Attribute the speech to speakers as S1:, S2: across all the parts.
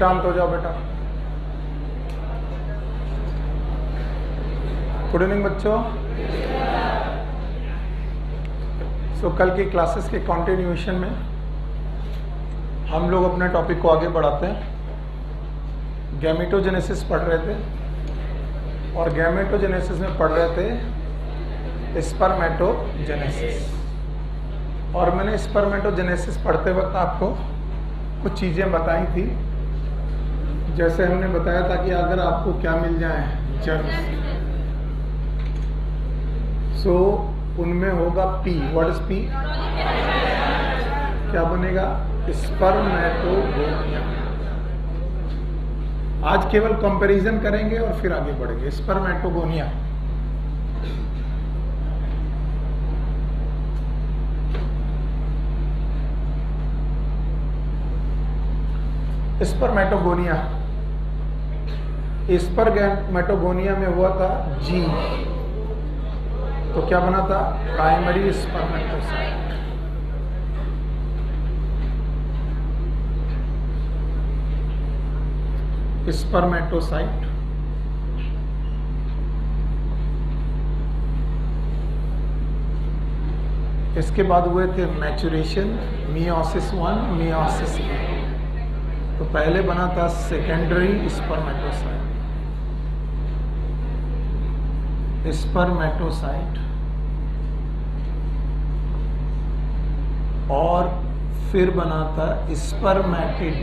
S1: शांत हो जाओ बेटा। गुड इवनिंग बच्चों। कल की क्लासेस के कंटिन्यूएशन में हम लोग अपने टॉपिक को आगे बढ़ाते हैं। गैमेटोजेनेसिस पढ़ रहे थे और गैमेटोजेनेसिस में पढ़ रहे थे स्पर्मेटोजेनेसिस, और मैंने स्पर्मेटोजेनेसिस पढ़ते वक्त आपको कुछ चीज़ें बताई थी। जैसे हमने बताया था कि अगर आपको क्या मिल जाए जर्म, सो उनमें होगा पी। What is P? क्या बनेगा? स्पर्मेटोगोनिया। आज केवल कंपैरिजन करेंगे और फिर आगे बढ़ेंगे। स्पर्मेटोगोनिया स्पर्मेटोगोनिया में हुआ था जी, तो क्या बना था? Primary spermatocyte. स्पर्मेटोसाइट इसके बाद हुए थे मैचुरेशन, मियोसिस 1, मियोसिस 2। तो पहले बना था सेकेंडरी स्पर्मेटोसाइट, और फिर बना था स्पर्मेटिड,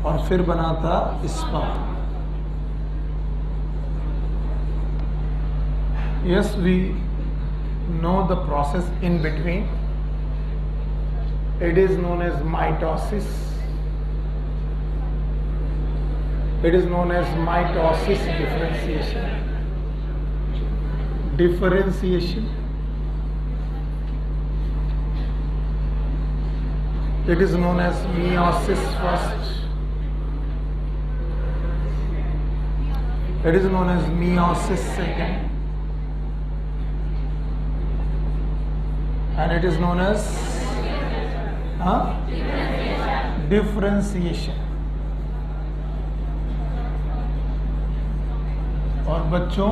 S1: और फिर बना था sperm. Yes, we know the process in between. It is known as mitosis. It is known as mitosis differentiation. It is known as meiosis first. It is known as meiosis second. And it is known as differentiation. और बच्चों,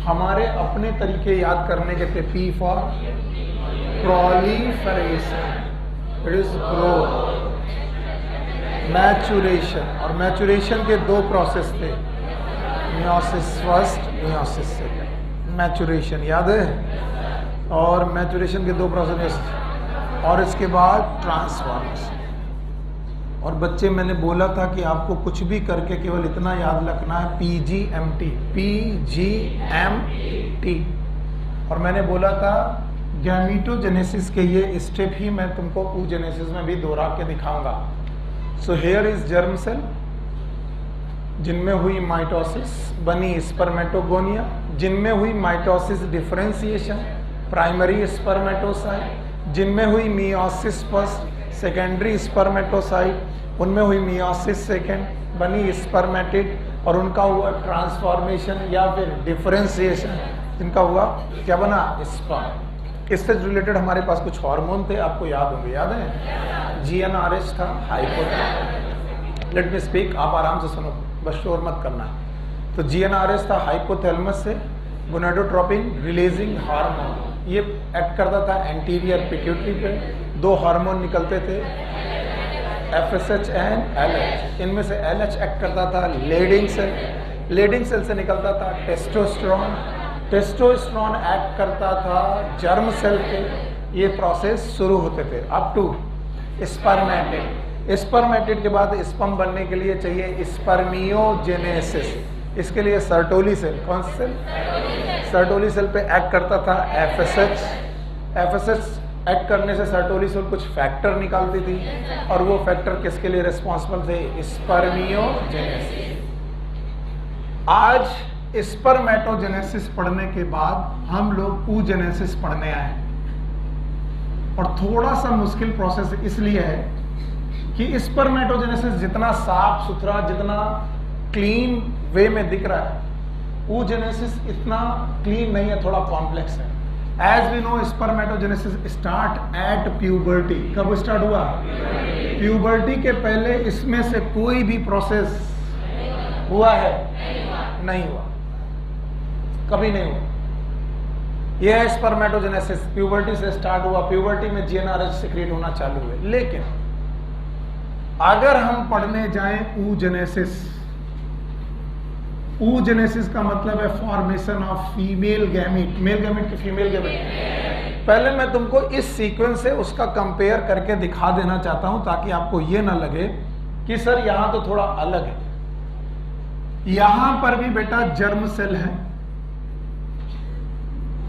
S1: हमारे अपने तरीके याद करने के थे। P for proliferation, it is growth. Maturation, और मैचुरेशन के दो प्रोसेस थे, meiosis first, meiosis second. Maturation याद है? और मैचुरेशन के दो प्रोसेस, और इसके बाद ट्रांसफॉर्मेशन। और बच्चे, मैंने बोला था कि आपको कुछ भी करके केवल इतना याद रखना है, PGMT, PGMT। और मैंने बोला था गैमेटोजेनेसिस के ये स्टेप ही मैं तुमको oogenesis में भी दोहरा के दिखाऊंगा। So here is germ cell, जिनमें हुई माइटोसिस, बनी स्पर्मेटोगोनिया, जिनमें हुई माइटोसिस डिफरेंशिएशन, प्राइमरी स्पर्मेटोसाइट, जिनमें हुई मियोसिस फर्स्ट, सेकेंडरी स्पर्मेटोसाइट, उनमें हुई मियोसिस सेकेंड, बनी स्पर्मेटिड, और उनका हुआ ट्रांसफॉर्मेशन या फिर डिफरेंशिएशन, जिनका हुआ क्या बना? स्पर्म। इससे रिलेटेड हमारे पास कुछ हार्मोन थे, आपको याद होंगे। याद है? GnRH था, हाइपोथैलेमस। लेट मी स्पीक, आप आराम से सुनो, बस शोर मत करना। तो GnRH था हाइपोथैलेमस से गोनाडोट्रोपिन रिलीजिंग हार्मोन। ये एक्ट करता था एंटीरियर पिट्यूटरी पे। दो हार्मोन निकलते थे, FSH एंड LH। इनमें से LH एक्ट करता था लेडिंग सेल, लेडिंग सेल से निकलता था टेस्टोस्टेरोन, टेस्टोस्टेरोन एक्ट करता था जर्म सेल पे। ये प्रोसेस शुरू होते थे अप टू स्पर्मेटिड। स्पर्मेटिड के बाद स्पर्म बनने के लिए चाहिए स्पर्मियोजेनेसिस। इसके लिए सर्टोली सेल, कौन सी सेल? सर्टोली सेल पे एक्ट करता था FSH। FSH एक्ट करने से सर्टोली सेल कुछ फैक्टर निकालती थी, और वो फैक्टर किसके लिए रिस्पॉन्सिबल थे? स्पर्मियोजेनेसिस। आज स्पर्मेटोजेनेसिस पढ़ने के बाद हम लोग oogenesis पढ़ने आए, और थोड़ा सा मुश्किल प्रोसेस इसलिए है कि स्पर्मेटोजेनेसिस जितना साफ सुथरा, जितना क्लीन वे में दिख रहा है, oogenesis इतना क्लीन नहीं है, थोड़ा कॉम्प्लेक्स है। As we know spermatogenesis start at puberty. कब स्टार्ट हुआ? प्यूबर्टी के पहले इसमें से कोई भी प्रोसेस हुआ है? नहीं हुआ, कभी नहीं हुआ। यह है स्पर्मेटोजेनेसिस, प्यूबर्टी से स्टार्ट हुआ। प्यूबर्टी में जीएनआरएच सिक्रेट होना चालू हुए। लेकिन अगर हम पढ़ने जाएं oogenesis, oogenesis का मतलब है formation of female gamete. Male gamete की फीमेल गैमीट। पहले मैं तुमको इस सीक्वेंस से उसका कंपेयर करके दिखा देना चाहता हूं ताकि आपको यह ना लगे कि सर यहां तो थोड़ा अलग है। यहां पर भी बेटा जर्म सेल है।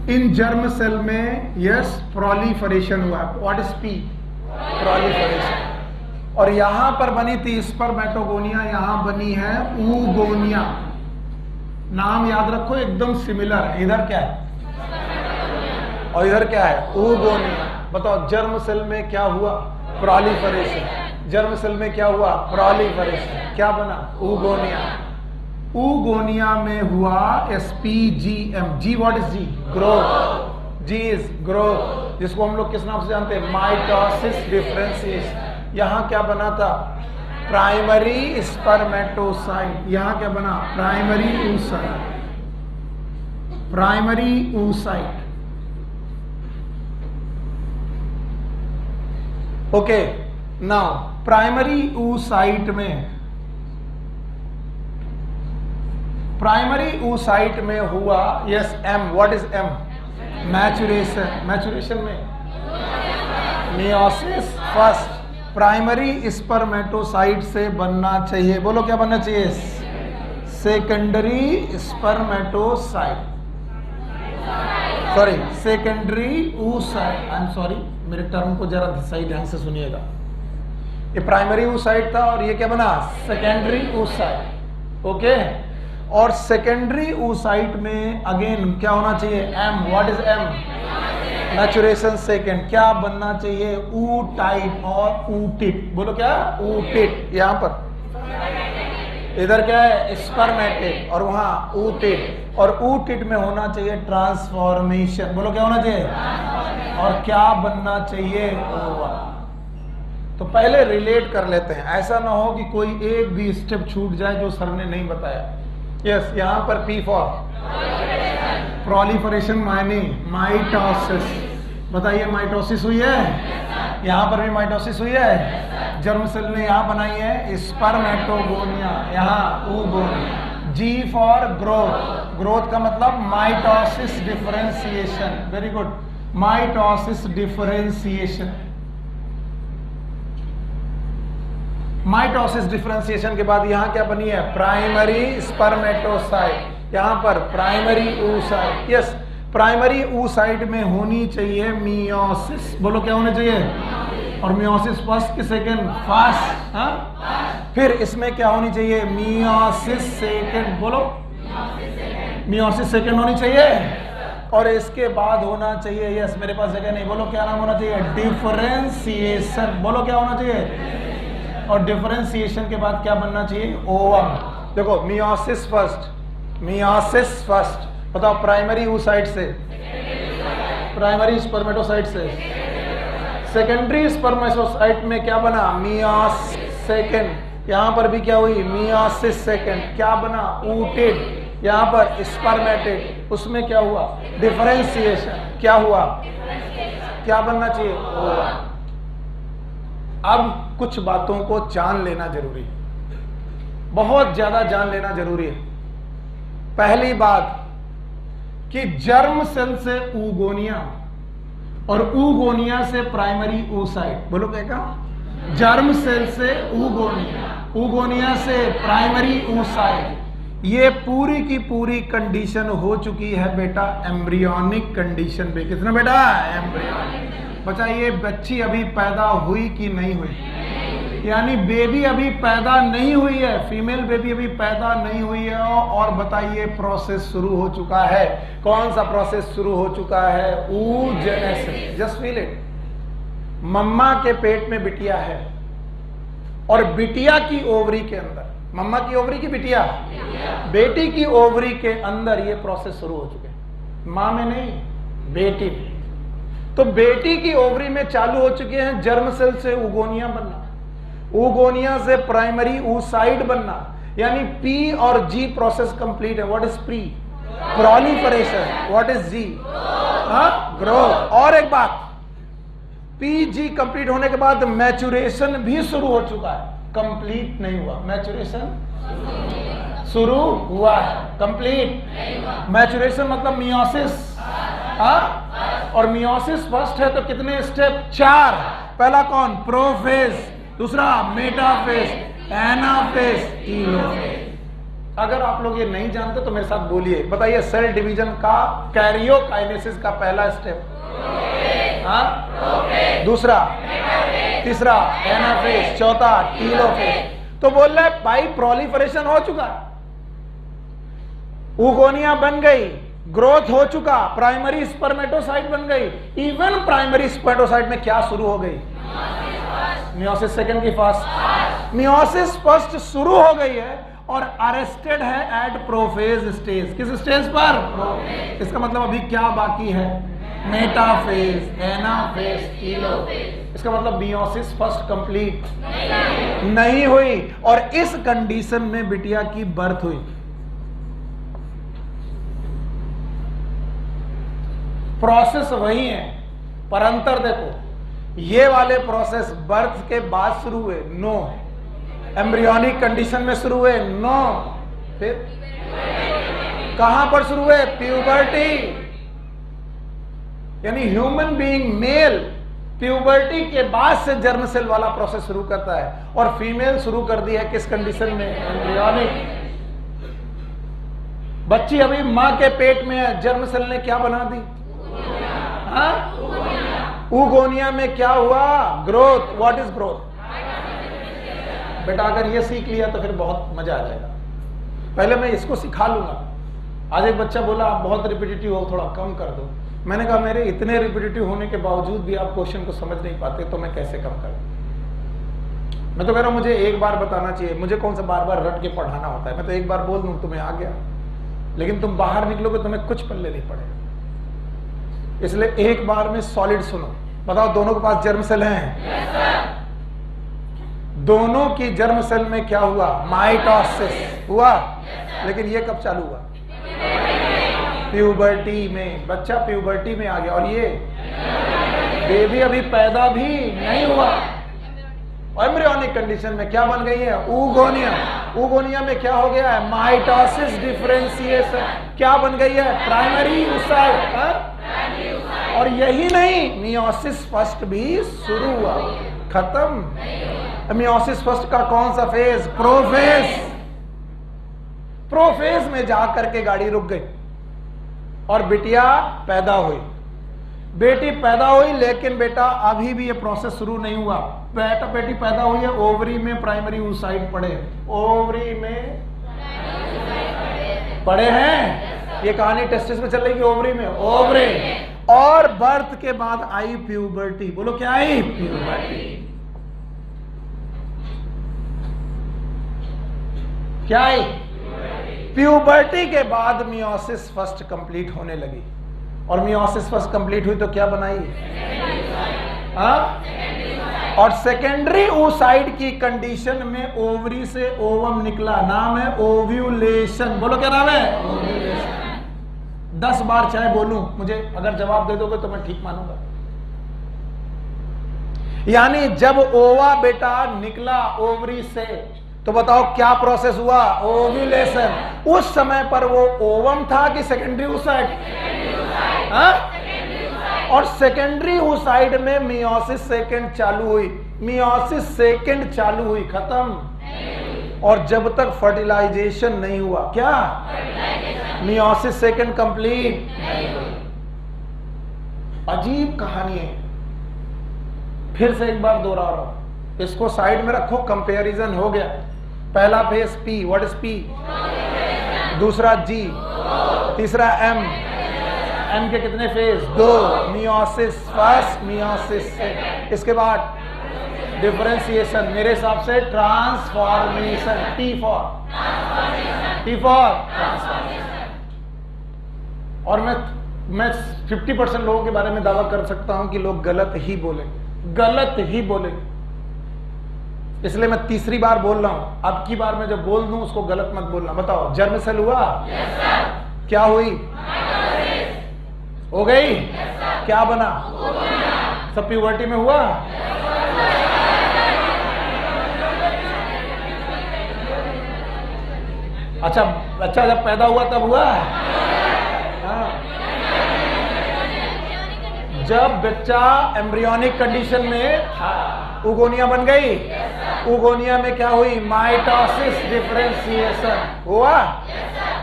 S1: इन जर्म सेल में यस प्रोलिफरेशन हुआ। What is P? प्रोलिफरेशन। और यहां पर बनी थी स्पर्मेटोगोनिया, यहां बनी है oogonia। नाम याद रखो, एकदम सिमिलर है। इधर क्या है और इधर क्या है? oogonia। बताओ जर्म सेल में क्या हुआ? प्रोलिफरेशन। जर्म सेल में क्या हुआ? प्रोलिफरेशन। क्या बना? oogonia। oogonia में हुआ SPGM। G what is G? Growth. G is growth, जिसको हम लोग किस नाम से जानते हैं? Mitosis differentiation. यहां क्या बना था? Primary spermatocyte. यहां क्या बना? Primary oocyte। Primary oocyte। Okay, now primary oocyte में, प्राइमरी oocyte में हुआ yes M। What is M? Maturation. Maturation में मियोसिस फर्स्ट। प्राइमरी स्पर्मेटोसाइट से बनना चाहिए, बोलो क्या बनना चाहिए? Secondary spermatocyte, sorry secondary oocyte। I am sorry, मेरे टर्म को जरा सही ढंग से सुनिएगा। ये प्राइमरी oocyte था और ये क्या बना? Secondary oocyte। ओके, और सेकेंडरी oocyte में अगेन क्या होना चाहिए? M। What is M? Maturation second. क्या बनना चाहिए? ootyte और ootyte। बोलो क्या? ootyte। यहां पर इधर क्या है? स्पर्मेटेड और वहां ootyte। और ootyte में होना चाहिए ट्रांसफॉर्मेशन। बोलो क्या होना चाहिए? और क्या बनना चाहिए? ओवा। तो पहले रिलेट कर लेते हैं, ऐसा ना हो कि कोई एक भी स्टेप छूट जाए जो सर ने नहीं बताया। यस, यहां पर P फॉर प्रोलिफरेशन मायने माइटोसिस। बताइए माइटोसिस हुई है? यहां पर भी माइटोसिस हुई है। जर्म सेल ने यहां बनाई है स्पर्मेटोगोनिया, यहां oogonia। G for growth. Growth का मतलब mitosis differentiation. Very good, mitosis differentiation. Mitosis differentiation के बाद यहां क्या बनी है? Primary spermatocyte. यहां पर primary oocyte। Yes, primary oocyte में होनी चाहिए मियोसिस। बोलो क्या होना चाहिए? और मियोसिस फर्स्ट कि सेकेंड? फर्स्ट। फिर इसमें क्या होनी चाहिए? Meiosis second. बोलो मियोसिस सेकेंड होनी चाहिए। और इसके बाद होना चाहिए, यस मेरे पास जगह नहीं, बोलो क्या नाम होना चाहिए? डिफरेंशिएशन। बोलो क्या होना चाहिए? और डिफरेंशिएशन के बाद क्या बनना चाहिए? ओवम। देखो मियोसिस फर्स्ट, मियोसिस फर्स्ट। बताओ प्राइमरी oocyte से, प्राइमरी स्पर्मेटोसाइट से। सेकेंडरी स्पर्मेटोसाइट में क्या बना? Meiosis second. यहां पर भी क्या हुई? Meiosis second. क्या बना? ootyte। यहां पर स्पर्मेटेड। उसमें क्या हुआ? डिफरेंशिएशन। क्या हुआ? क्या बनना चाहिए? ओवम। अब कुछ बातों को जान लेना जरूरी है, बहुत ज्यादा जान लेना जरूरी है। पहली बात कि जर्म सेल से oogonia और oogonia से प्राइमरी oocyte। बोलो क्या कहा? जर्म सेल से oogonia, oogonia से प्राइमरी oocyte। ये पूरी की पूरी कंडीशन हो चुकी है बेटा एम्ब्रियोनिक कंडीशन पे। कितना बेटा? एम्ब्रियोनिक। बच्चा ये बच्ची अभी पैदा हुई कि नहीं हुई? यानी बेबी अभी पैदा नहीं हुई है, फीमेल बेबी अभी पैदा नहीं हुई है। और बताइए प्रोसेस शुरू हो चुका है। कौन सा प्रोसेस शुरू हो चुका है? oogenesis। Just feel it. मम्मा के पेट में बिटिया है और बिटिया की ओवरी के अंदर, मम्मा की ओवरी की बिटिया, बेटी की ओवरी के अंदर ये प्रोसेस शुरू हो चुके हैं। मां में नहीं, बेटी। तो बेटी की ओवरी में चालू हो चुके हैं जर्म सेल से उगोनिया बनना, उगोनिया से प्राइमरी oocyte बनना, यानी पी और जी प्रोसेस कंप्लीट है। What is pre? Proliferation. What is G? Growth. और एक बात, पी जी कंप्लीट होने के बाद मैचुरेशन भी शुरू हो चुका है, कंप्लीट नहीं हुआ। मैचुरेशन शुरू हुआ है, कंप्लीट। मैचुरेशन मतलब मियोसिस। और मियोसिस फर्स्ट है तो कितने स्टेप? 4। पहला कौन? प्रोफेज, दूसरा मेटाफेज, एनाफेज, टीलोफेज। अगर आप लोग ये नहीं जानते तो मेरे साथ बोलिए, बताइए सेल डिवीजन का कैरियोकाइनेसिस का पहला स्टेप, दूसरा, तीसरा एनाफेज, चौथा टीलोफेज। तो बोल रहा है भाई प्रोलिफरेशन हो चुका, उगोनिया बन गई, ग्रोथ हो चुका, प्राइमरी स्पर्मेटोसाइट बन गई। इवन प्राइमरी स्पर्मेटोसाइट में क्या शुरू हो गई? मियोसिस सेकंड की फर्स्ट। मियोसिस फर्स्ट शुरू हो गई है और अरेस्टेड है एट प्रोफेज स्टेज। किस स्टेज पर? इसका मतलब अभी क्या बाकी है? Metaphase, anaphase, telophase. इसका मतलब मियोसिस फर्स्ट कंप्लीट नहीं हुई और इस कंडीशन में बिटिया की बर्थ हुई। प्रोसेस वही है पर अंतर देखो, ये वाले प्रोसेस बर्थ के बाद शुरू हुए, नो। एम्ब्रियोनिक कंडीशन में शुरू हुए, नो। फिर कहां पर शुरू हुए? प्यूबर्टी। यानी ह्यूमन बीइंग मेल प्यूबर्टी के बाद से जर्म सेल वाला प्रोसेस शुरू करता है और फीमेल शुरू कर दी है किस कंडीशन में? एम्ब्रियोनिक। बच्ची अभी मां के पेट में है, जर्म सेल ने क्या बना दी? उगोनिया में क्या हुआ? ग्रोथ। What is growth? बेटा अगर ये सीख लिया तो फिर बहुत मजा आ जाएगा। पहले मैं इसको सिखा लूंगा। आज एक बच्चा बोला आप बहुत रिपीटेटिव हो, थोड़ा कम कर दो। मैंने कहा मेरे इतने रिपीटेटिव होने के बावजूद भी आप क्वेश्चन को समझ नहीं पाते तो मैं कैसे कम करूं? मैं तो कह रहा हूं मुझे एक बार बताना चाहिए, मुझे कौन सा बार बार रट के पढ़ाना होता है। मैं तो एक बार बोल दूं तुम्हें आ गया, लेकिन तुम बाहर निकलोगे तुम्हें कुछ पल्ले नहीं पड़ेगा। इसलिए एक बार में सॉलिड सुनो। बताओ दोनों के पास जर्म सेल हैं? yes, दोनों की जर्म सेल में क्या हुआ? माइटोसिस हुआ। yes, लेकिन ये कब चालू हुआ? प्यूबर्टी में। बच्चा प्यूबर्टी में आ गया और ये बेबी अभी पैदा भी नहीं हुआ। एम्ब्रियोनिक कंडीशन में क्या बन गई है? उगोनिया। उगोनिया में क्या हो गया है? Mitosis, differentiation. क्या बन गई है? Primary oocyte। और यही नहीं, मियोसिस फर्स्ट भी शुरू हुआ, खत्म। मियोसिस फर्स्ट का कौन सा फेज? प्रोफेज। प्रोफेज में जाकर के गाड़ी रुक गई और बिटिया पैदा हुई। बेटी पैदा हुई लेकिन बेटा अभी भी ये प्रोसेस शुरू नहीं हुआ। बेटा बेटी पैदा हुई है, ओवरी में प्राइमरी oocyte पड़े, ओवरी में पड़े हैं। ये कहानी टेस्टिस में चल रही है, ओवरी में, ओवरी। और बर्थ के बाद आई प्यूबर्टी। बोलो क्या आई? प्यूबर्टी। क्या आई? प्यूबर्टी के बाद मियोसिस फर्स्ट कंप्लीट होने लगी और मियोसिस फर्स्ट कंप्लीट हुई तो क्या बनाई? और सेकेंडरी oocyte की कंडीशन में ओवरी से ओवम निकला, नाम है ओव्यूलेशन। बोलो क्या नाम है? ओव्यूलेशन। 10 बार चाहे बोलूं, मुझे अगर जवाब दे दोगे तो मैं ठीक मानूंगा। यानी जब ओवा बेटा निकला ओवरी से तो बताओ क्या प्रोसेस हुआ? ओव्यूलेशन। उस समय पर वो ओवम था कि सेकेंडरी oocyte? और सेकेंडरी oocyte में मियोसिस सेकंड चालू हुई। मियोसिस सेकंड चालू हुई, खत्म। और जब तक फर्टिलाइजेशन नहीं हुआ, क्या? Meiosis second complete. अजीब कहानी है। फिर से एक बार दोहरा रहा हूं, इसको साइड में रखो। कंपैरिजन हो गया। पहला phase P, what is P? दूसरा जी, तीसरा एम। एम के कितने phase? 2। Meiosis first, meiosis second. इसके बाद डिफरेंशिएशन, मेरे हिसाब से ट्रांसफॉर्मेशन। T for transformation. और मैं मैं 50% लोगों के बारे में दावा कर सकता हूं कि लोग गलत ही बोलेंगे, गलत ही बोलेंगे। इसलिए मैं तीसरी बार बोल रहा हूं, अब की बार मैं जब बोल दूं उसको गलत मत बोलना। बताओ, जर्म सेल हुआ? yes, क्या हुई? हो गई? yes, क्या बना? सब प्यूबर्टी में हुआ? अच्छा, बच्चा जब पैदा हुआ तब हुआ? हाँ। जब बच्चा एम्ब्रियोनिक कंडीशन में था, उगोनिया बन गई। उगोनिया में क्या हुई? माइटोसिस डिफरेंशिएशन हुआ।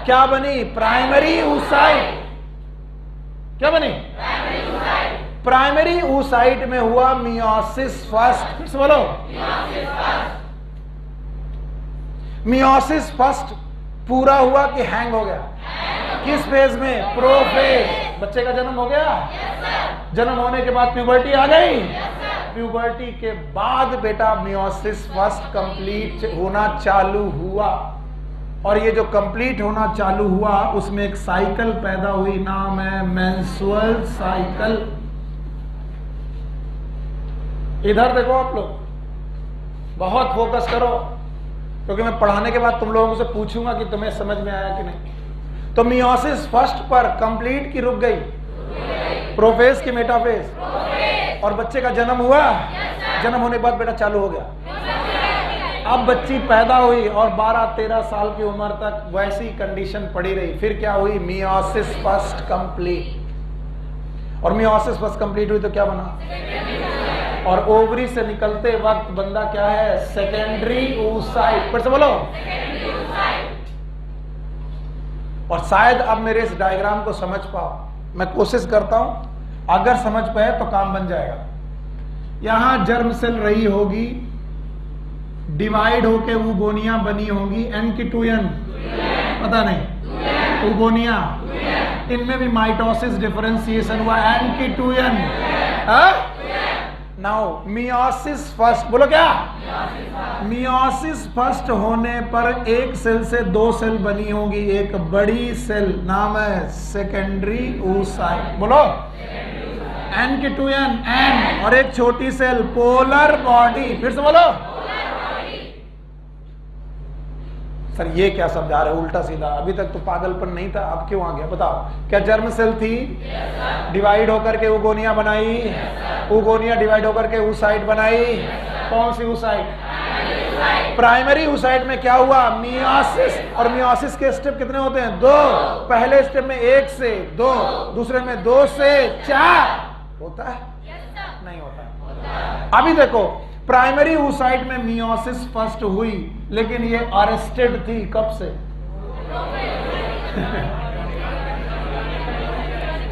S1: क्या बनी? Primary oocyte। क्या बनी? प्राइमरी oocyte में हुआ मियोसिस फर्स्ट। फिर से बोलो, मियोसिस फर्स्ट पूरा हुआ कि हैंग हो गया? किस फेज में? प्रोफेज। बच्चे का जन्म हो गया? जन्म होने के बाद प्यूबर्टी आ गई। प्यूबर्टी के बाद बेटा मियोसिस फर्स्ट कंप्लीट होना चालू हुआ, और ये जो कंप्लीट होना चालू हुआ उसमें एक साइकिल पैदा हुई, नाम है मेंस्ट्रुअल साइकिल। इधर देखो आप लोग, बहुत फोकस करो, क्योंकि मैं पढ़ाने के बाद तुम लोगों से पूछूंगा कि तुम्हें समझ में आया कि नहीं। तो मियोसिस फर्स्ट पर कंप्लीट की रुक गई, प्रोफेज की मेटाफेज, और बच्चे का जन्म हुआ। जन्म होने के बाद बेटा चालू हो गया। अब बच्ची पैदा हुई और 12-13 साल की उम्र तक वैसी कंडीशन पड़ी रही। फिर क्या हुई? Meiosis first complete. और मियोसिस फर्स्ट कंप्लीट हुई तो क्या बना? और ओवरी से निकलते वक्त बंदा क्या है? Secondary oocyte। फिर से बोलो। और शायद अब मेरे इस डायग्राम को समझ पाओ, मैं कोशिश करता हूं, अगर समझ पाए तो काम बन जाएगा। यहां जर्म सेल रही होगी, डिवाइड होके उगोनिया बनी होगी, एन की 2n, पता नहीं, उगोनिया, इनमें भी माइटोसिस डिफरेंशिएशन हुआ, एन की 2n। नाउ मियोसिस फर्स्ट, बोलो क्या? मियोसिस फर्स्ट होने पर एक सेल से 2 सेल बनी होगी, एक बड़ी सेल नाम है सेकेंडरी oocyte, बोलो, एन की 2n, एन, और एक छोटी सेल पोलर बॉडी। फिर से बोलो। सर ये क्या समझा रहे हो उल्टा सीधा? अभी तक तो पागलपन नहीं था, अब क्यों आ गया? बताओ। क्या जर्म सेल थी? डिवाइड होकर के उगोनिया बनाई, उगोनिया डिवाइड होकर के oocyte बनाई। कौन सी oocyte? प्राइमरी oocyte में क्या हुआ? मियोसिस। और मियोसिस के स्टेप कितने होते हैं? 2। पहले स्टेप में 1 से 2, दूसरे में 2 से 4 होता है? नहीं होता। अभी देखो, प्राइमरी oocyte में मियोसिस फर्स्ट हुई, लेकिन ये अरेस्टेड थी कब से?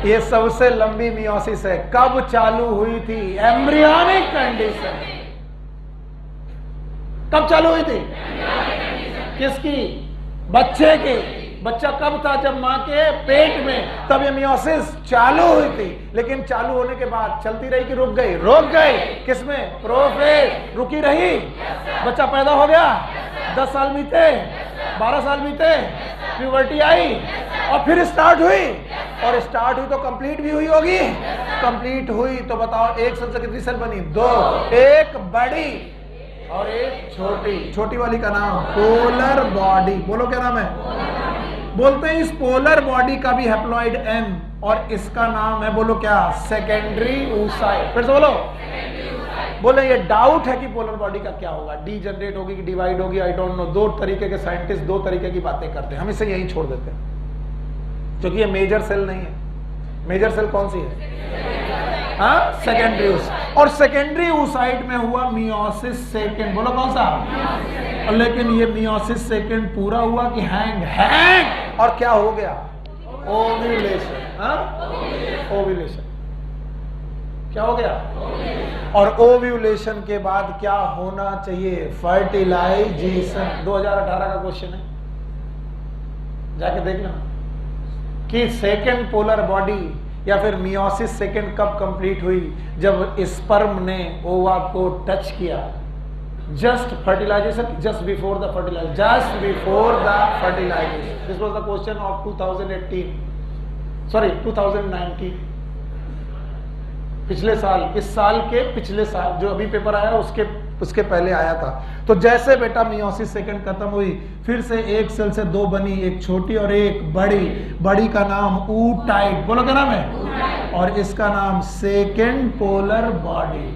S1: ये सबसे लंबी मियोसिस है। कब चालू हुई थी? Embryonic condition. कब चालू हुई थी? किसकी? बच्चे की। बच्चा कब था? जब मां के पेट में, तब ये मियोसिस चालू हुई थी। लेकिन चालू होने के बाद चलती रही कि रुक गई? रुक गई। किसमें? प्रोफेज। रुकी रही। बच्चा पैदा हो गया, 10 साल बीते, 12 साल बीते, प्यूबर्टी आई, और फिर स्टार्ट हुई। और स्टार्ट हुई तो कंप्लीट भी हुई होगी। कंप्लीट हुई तो बताओ, एक सेल से कितनी सेल बनी? 2। एक बड़ी और एक छोटी। छोटी वाली का नाम पोलर बॉडी। बोलो क्या नाम है? बोलते हैं इस पोलर बॉडी का भी हैप्लॉइड M, और इसका नाम है, बोलो क्या? Secondary oocyte। फिर से बोलो। बोले ये डाउट है कि पोलर बॉडी का क्या होगा, डी जनरेट होगी कि डिवाइड होगी, आई डोंट नो। 2 तरीके के साइंटिस्ट 2 तरीके की बातें करते हैं, हम इसे यहीं छोड़ देते हैं, क्योंकि ये मेजर सेल नहीं है। मेजर सेल कौन सी है? हाँ, सेकेंडरी oocyte। और सेकेंडरी oocyte में हुआ मियोसिस सेकेंड। बोलो कौन सा? लेकिन ये मियोसिस सेकेंड पूरा हुआ कि हैंग? और क्या हो गया? ओव्यूलेशन। ओव्यूलेशन। क्या हो गया? और ओव्यूलेशन के बाद क्या होना चाहिए? फर्टिलाइजेशन। 2018 का क्वेश्चन है, जाके देख लेना कि सेकेंड पोलर बॉडी या फिर मियोसिस सेकेंड कब कंप्लीट हुई? जब स्पर्म ने ओवा को टच किया। Just fertilization, just before the fertilization, just before the fertilization. This was the question of 2018। Sorry 2019, पिछले साल, इस साल के पिछले साल जो अभी पेपर आया उसके पहले आया था। तो जैसे बेटा मियोसिस सेकंड खत्म हुई, फिर से एक सेल से दो बनी, एक छोटी और एक बड़ी। बड़ी का नाम ऊटाइड, बोलो क्या नाम है, और इसका नाम सेकंड पोलर बॉडी।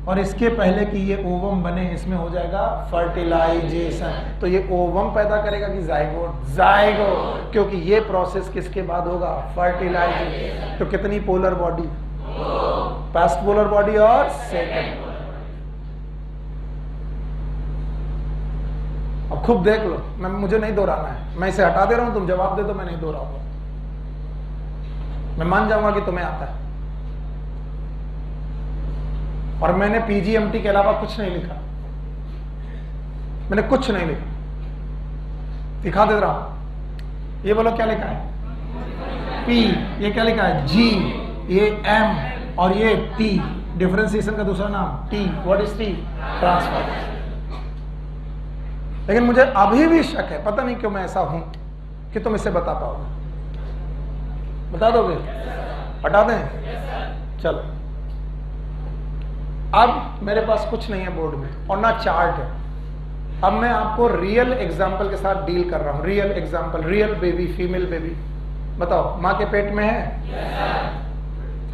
S1: और इसके पहले कि ये ओवम बने, इसमें हो जाएगा फर्टिलाइजेशन। तो ये ओवम पैदा करेगा कि जाइगोट? जाइगोट, क्योंकि ये प्रोसेस किसके बाद होगा? फर्टिलाइजेशन। तो कितनी polar body? First polar body और सेकंड। अब खूब देख लो, मुझे नहीं दोहराना है, मैं इसे हटा दे रहा हूं, तुम जवाब दे दो, मैं नहीं दोहराऊंगा। मैं मान जाऊंगा कि तुम्हें आता है। और मैंने पीजीएमटी के अलावा कुछ नहीं लिखा, मैंने कुछ नहीं लिखा, दिखा दे रहा हूं। ये बोलो क्या लिखा है? पी, ये क्या लिखा है? जी, ये एम और ये टी। डिफरेंशिएशन का दूसरा नाम T. What is T? Transformation. लेकिन मुझे अभी भी शक है, पता नहीं क्यों मैं ऐसा हूं, कि तुम इसे बता पाओगे। बता दोगे? हटा दें? चलो, अब मेरे पास कुछ नहीं है बोर्ड में और ना चार्ट है। अब मैं आपको रियल एग्जाम्पल के साथ डील कर रहा हूं। Real example, real baby, female baby. बताओ, माँ के पेट में है?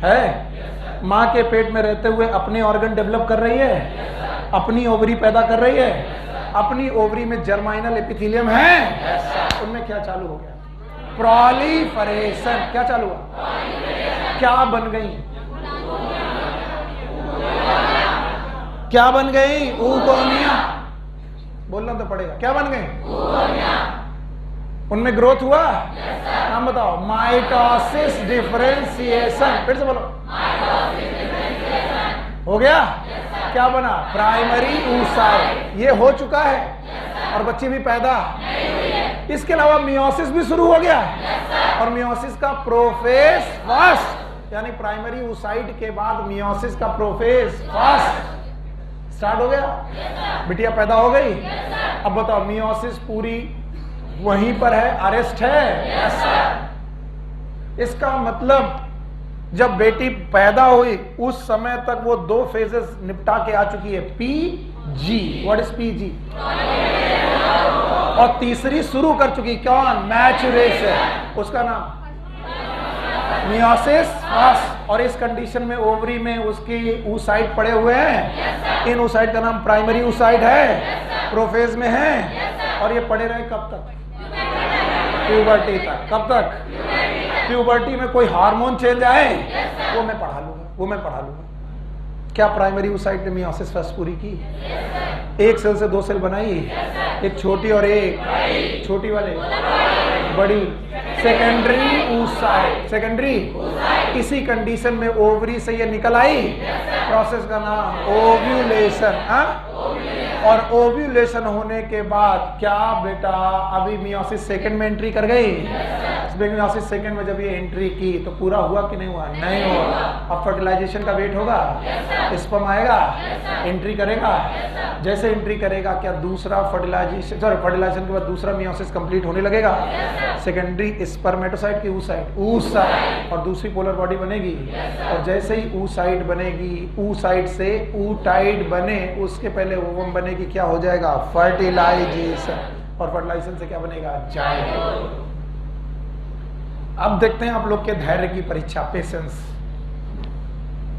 S1: है? माँ के पेट में रहते हुए अपने ऑर्गन डेवलप कर रही है, अपनी ओवरी पैदा कर रही है, अपनी ओवरी में जर्माइनल एपिथेलियम है। उनमें क्या चालू हो गया? प्रोलिफरेशन। क्या चालू हुआ? क्या बन गई? क्या बन गई? ऊगोनिया। बोलना तो पड़ेगा, क्या बन गई? उनमें ग्रोथ हुआ? नाम बताओ। Mitosis differentiation. फिर से बोलो। हो गया? क्या बना? Primary oocyte। ये हो चुका है और बच्ची भी पैदा। इसके अलावा मियोसिस भी शुरू हो गया और मियोसिस का प्रोफेज फर्स्ट, यानी प्राइमरी oocyte के बाद मियोसिस का प्रोफेज फर्स्ट स्टार्ट हो गया। बिटिया पैदा हो गई। अब बताओ, मियोसिस पूरी वहीं पर है, अरेस्ट है? इसका मतलब जब बेटी पैदा हुई उस समय तक वो दो फेजेस निपटा के आ चुकी है, P G. What is P G? और तीसरी शुरू कर चुकी, कौन? मैचुरेशन। उसका नाम मियोसिस फर्स्ट। और इस कंडीशन में ओवरी में उसकी oocyte पड़े हुए हैं। इन oocyte का नाम प्राइमरी oocyte है, प्रोफेज में है। और ये पड़े रहे कब तक? प्यूबर्टी तक। कब तक? प्यूबर्टी में कोई हार्मोन चेंज आए, वो मैं पढ़ा लूंगा। क्या प्राइमरी oocyte ने मियोसिस फर्स्ट पूरी की? एक सेल से दो सेल बनाई, एक छोटी और एक छोटी वाले बड़ी। Secondary oocyte। सेकेंडरी, इसी कंडीशन में ओवरी से ये निकल आई। प्रोसेस का नाम ओव्यूलेशन। और ओव्यूलेशन होने के बाद क्या बेटा अभी मियोसिस सेकंड में एंट्री कर गई? मियोसिस सेकंड में जब ये एंट्री की तो पूरा हुआ कि नहीं हुआ? नहीं हुआ। अब फर्टिलाइजेशन का वेट होगा, स्पर्म आएगा, एंट्री करेगा। जैसे एंट्री करेगा, क्या दूसरा फर्टिलाइजेशन के बाद दूसरा मियोसिस कंप्लीट होने लगेगा? सेकेंडरी स्पर्मेटोसाइट की oocyte और दूसरी पोलर बॉडी बनेगी। और जैसे ही oocyte बनेगी, oocyte से ootyte बने, उसके पहले ओवम बनेगी, क्या हो जाएगा? फर्टिलाइजेशन। और फर्टिलाइजेशन से क्या बनेगा? जाइगोट। अब देखते हैं आप लोग के धैर्य की परीक्षा, पेशेंस।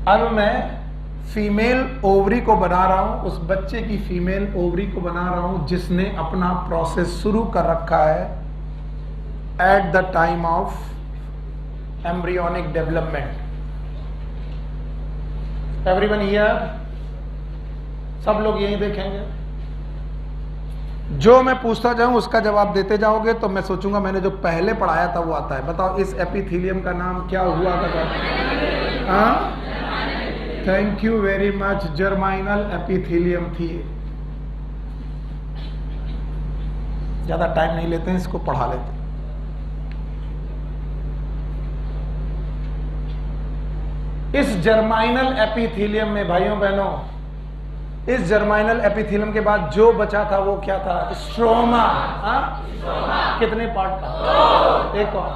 S1: अब मैं फीमेल ओवरी को बना रहा हूं, उस बच्चे की फीमेल ओवरी को बना रहा हूं जिसने अपना प्रोसेस शुरू कर रखा है at the time of embryonic development. Everyone here? सब लोग यही देखेंगे। जो मैं पूछता जाऊं उसका जवाब देते जाओगे तो मैं सोचूंगा मैंने जो पहले पढ़ाया था वो आता है। बताओ, इस एपिथेलियम का नाम क्या हुआ था? Thank you very much. Germinal epithelium थी। ज्यादा टाइम नहीं लेते हैं, इसको पढ़ा लेते हैं। इस जर्माइनल एपिथेलियम में भाइयों बहनों, इस जर्माइनल एपिथेलियम के बाद जो बचा था वो क्या था? स्ट्रोमा। कितने पार्ट था? एक और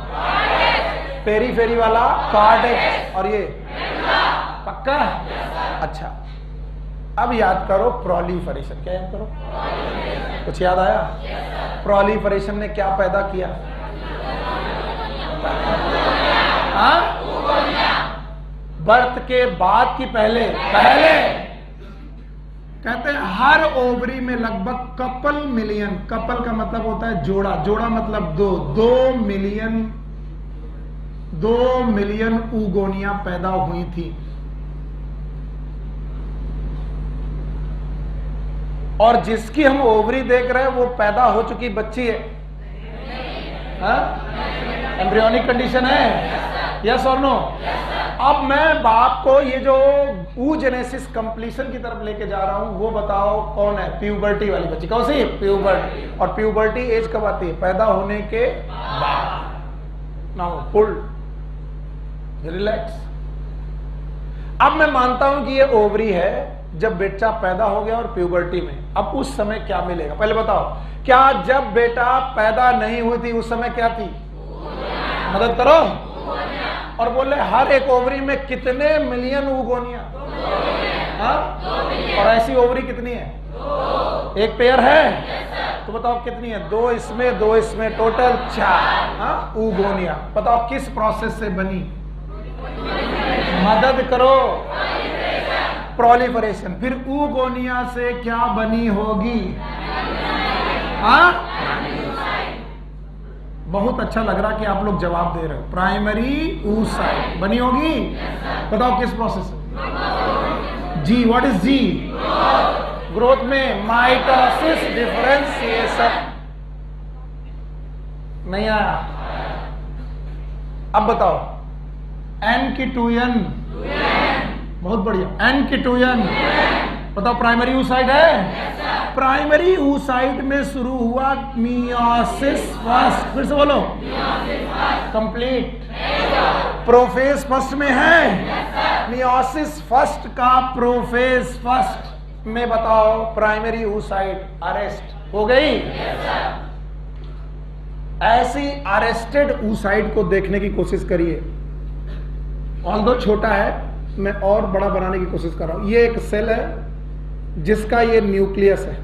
S1: पेरीफेरी वाला कॉर्टेक्स, और ये पक्का? अच्छा, अब याद करो प्रोलिफरेशन। क्या याद करो? कुछ याद आया? प्रोलिफरेशन ने क्या पैदा किया? बर्थ के बाद की पहले? कहते हैं हर ओवरी में लगभग कपल मिलियन, कपल का मतलब होता है जोड़ा, जोड़ा मतलब 2 मिलियन ऊगोनिया पैदा हुई थी। और जिसकी हम ओवरी देख रहे हैं वो पैदा हो चुकी बच्ची है। एम्ब्रियोनिक कंडीशन है, यस और नो? अब मैं बाप को ये जो oogenesis कंप्लीशन की तरफ लेके जा रहा हूं, वो बताओ कौन है? प्यूबर्टी वाली बच्ची। कौन सी? प्यूबर्टी। और प्यूबर्टी एज कब आती है? पैदा होने के बाद। नाउ पुल, रिलैक्स। अब मैं मानता हूं कि ये ओवरी है जब बेटा पैदा हो गया और प्यूबर्टी में, अब उस समय क्या मिलेगा? पहले बताओ, क्या जब बेटा पैदा नहीं हुई थी उस समय क्या थी? मदद करो। और बोले हर एक ओवरी में कितने मिलियन ऊगोनिया? और ऐसी ओवरी कितनी है? एक पेयर है। तो बताओ कितनी है? 2 इसमें 2 इसमें, टोटल 4 ऊगोनिया। बताओ किस प्रोसेस से बनी? मदद करो। प्रोलिफरेशन। फिर ऊगोनिया से क्या बनी होगी? बहुत अच्छा लग रहा कि आप लोग जवाब दे रहे हो। प्राइमरी oocyte बनी होगी। बताओ किस प्रोसेस से? जी, व्हाट इज जी? ग्रोथ में माइटोसिस, डिफरेंशिएशन। नहीं आया? अब बताओ एन की 2n, बहुत बढ़िया, एन की 2n। बताओ प्राइमरी oocyte है? प्राइमरी oocyte में शुरू हुआ मियोसिस फर्स्ट। फिर से बोलो। कंप्लीट। प्रोफेज फर्स्ट में है। मियोसिस फर्स्ट का प्रोफेज फर्स्ट में बताओ प्राइमरी oocyte अरेस्ट हो गई। ऐसी अरेस्टेड oocyte को देखने की कोशिश करिए। ऑल्दो छोटा है, मैं और बड़ा बनाने की कोशिश कर रहा हूं। ये एक सेल है जिसका ये न्यूक्लियस है।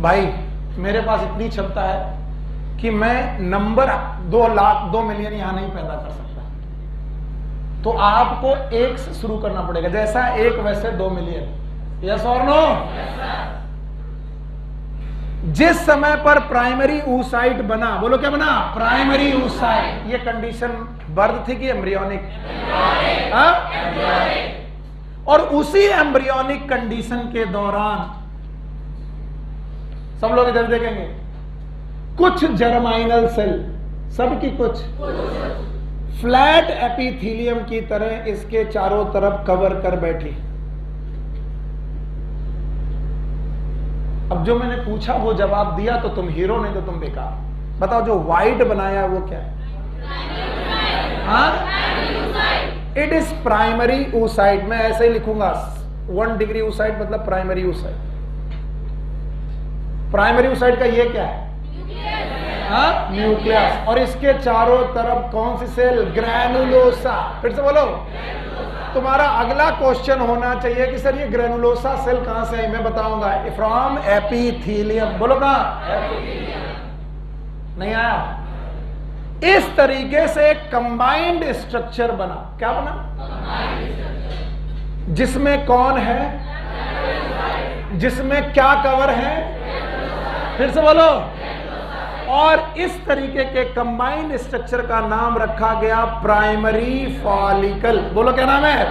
S1: भाई मेरे पास इतनी क्षमता है कि मैं नंबर 2 लाख 2 मिलियन यहां नहीं पैदा कर सकता। तो आपको 1 से शुरू करना पड़ेगा। जैसा 1 वैसे 2 मिलियन। यस और नो? जिस समय पर प्राइमरी oocyte बना, बोलो क्या बना? Primary oocyte। ये कंडीशन बर्थ थी कि एम्ब्रियोनिक? और उसी एम्ब्रियोनिक कंडीशन के दौरान सब लोग इधर देखेंगे, कुछ जर्माइनल सेल, सबकी कुछ फ्लैट एपिथेलियम की तरह इसके चारों तरफ कवर कर बैठी। अब जो मैंने पूछा वो जवाब दिया तो तुम हीरो, नहीं तो तुम बेकार। बताओ जो व्हाइट बनाया वो क्या है? It is primary oocyte। मैं ऐसे ही लिखूंगा 1 डिग्री oocyte मतलब प्राइमरी oocyte। प्राइमरी oocyte का ये क्या है? न्यूक्लियस। और इसके चारों तरफ कौन सी सेल? ग्रैनुलोसा। फिर से बोलो। तुम्हारा अगला क्वेश्चन होना चाहिए कि सर ये ग्रैनुलोसा सेल कहां से है? मैं बताऊंगा, फ्रॉम एपिथेलियम। बोलो कहां? नहीं आया? इस तरीके से कंबाइंड स्ट्रक्चर बना। क्या बना? जिसमें कौन है? जिसमें क्या कवर है? फिर से बोलो। और इस तरीके के कंबाइंड स्ट्रक्चर का नाम रखा गया प्राइमरी फॉलिकल। बोलो क्या नाम है?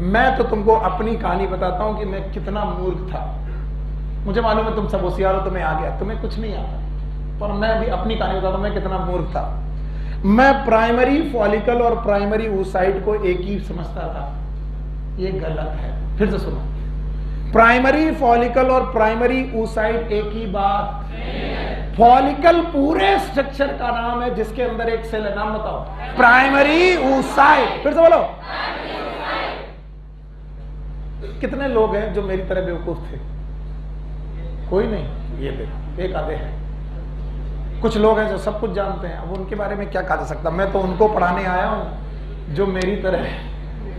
S1: मैं तो तुमको अपनी कहानी बताता हूं कि मैं कितना मूर्ख था। मुझे मालूम है तुम सब होशियार हो, तुम्हें आ गया, तुम्हें कुछ नहीं आता, पर मैं भी अपनी कहानी बताता हूं मैं कितना मूर्ख था। मैं प्राइमरी फॉलिकल और प्राइमरी oocyte को एक ही समझता था। ये गलत है। फिर से सुनो, प्राइमरी फॉलिकल और प्राइमरी oocyte एक ही बात। फॉलिकल पूरे स्ट्रक्चर का नाम है जिसके अंदर एक सेल है। नाम बताओ। Primary oocyte। फिर से बोलो। कितने लोग हैं जो मेरी तरह बेवकूफ थे? कोई नहीं। ये देखो एक आधे हैं, कुछ लोग हैं जो सब कुछ जानते हैं, अब उनके बारे में क्या कहा जा सकता। मैं तो उनको पढ़ाने आया हूं जो मेरी तरह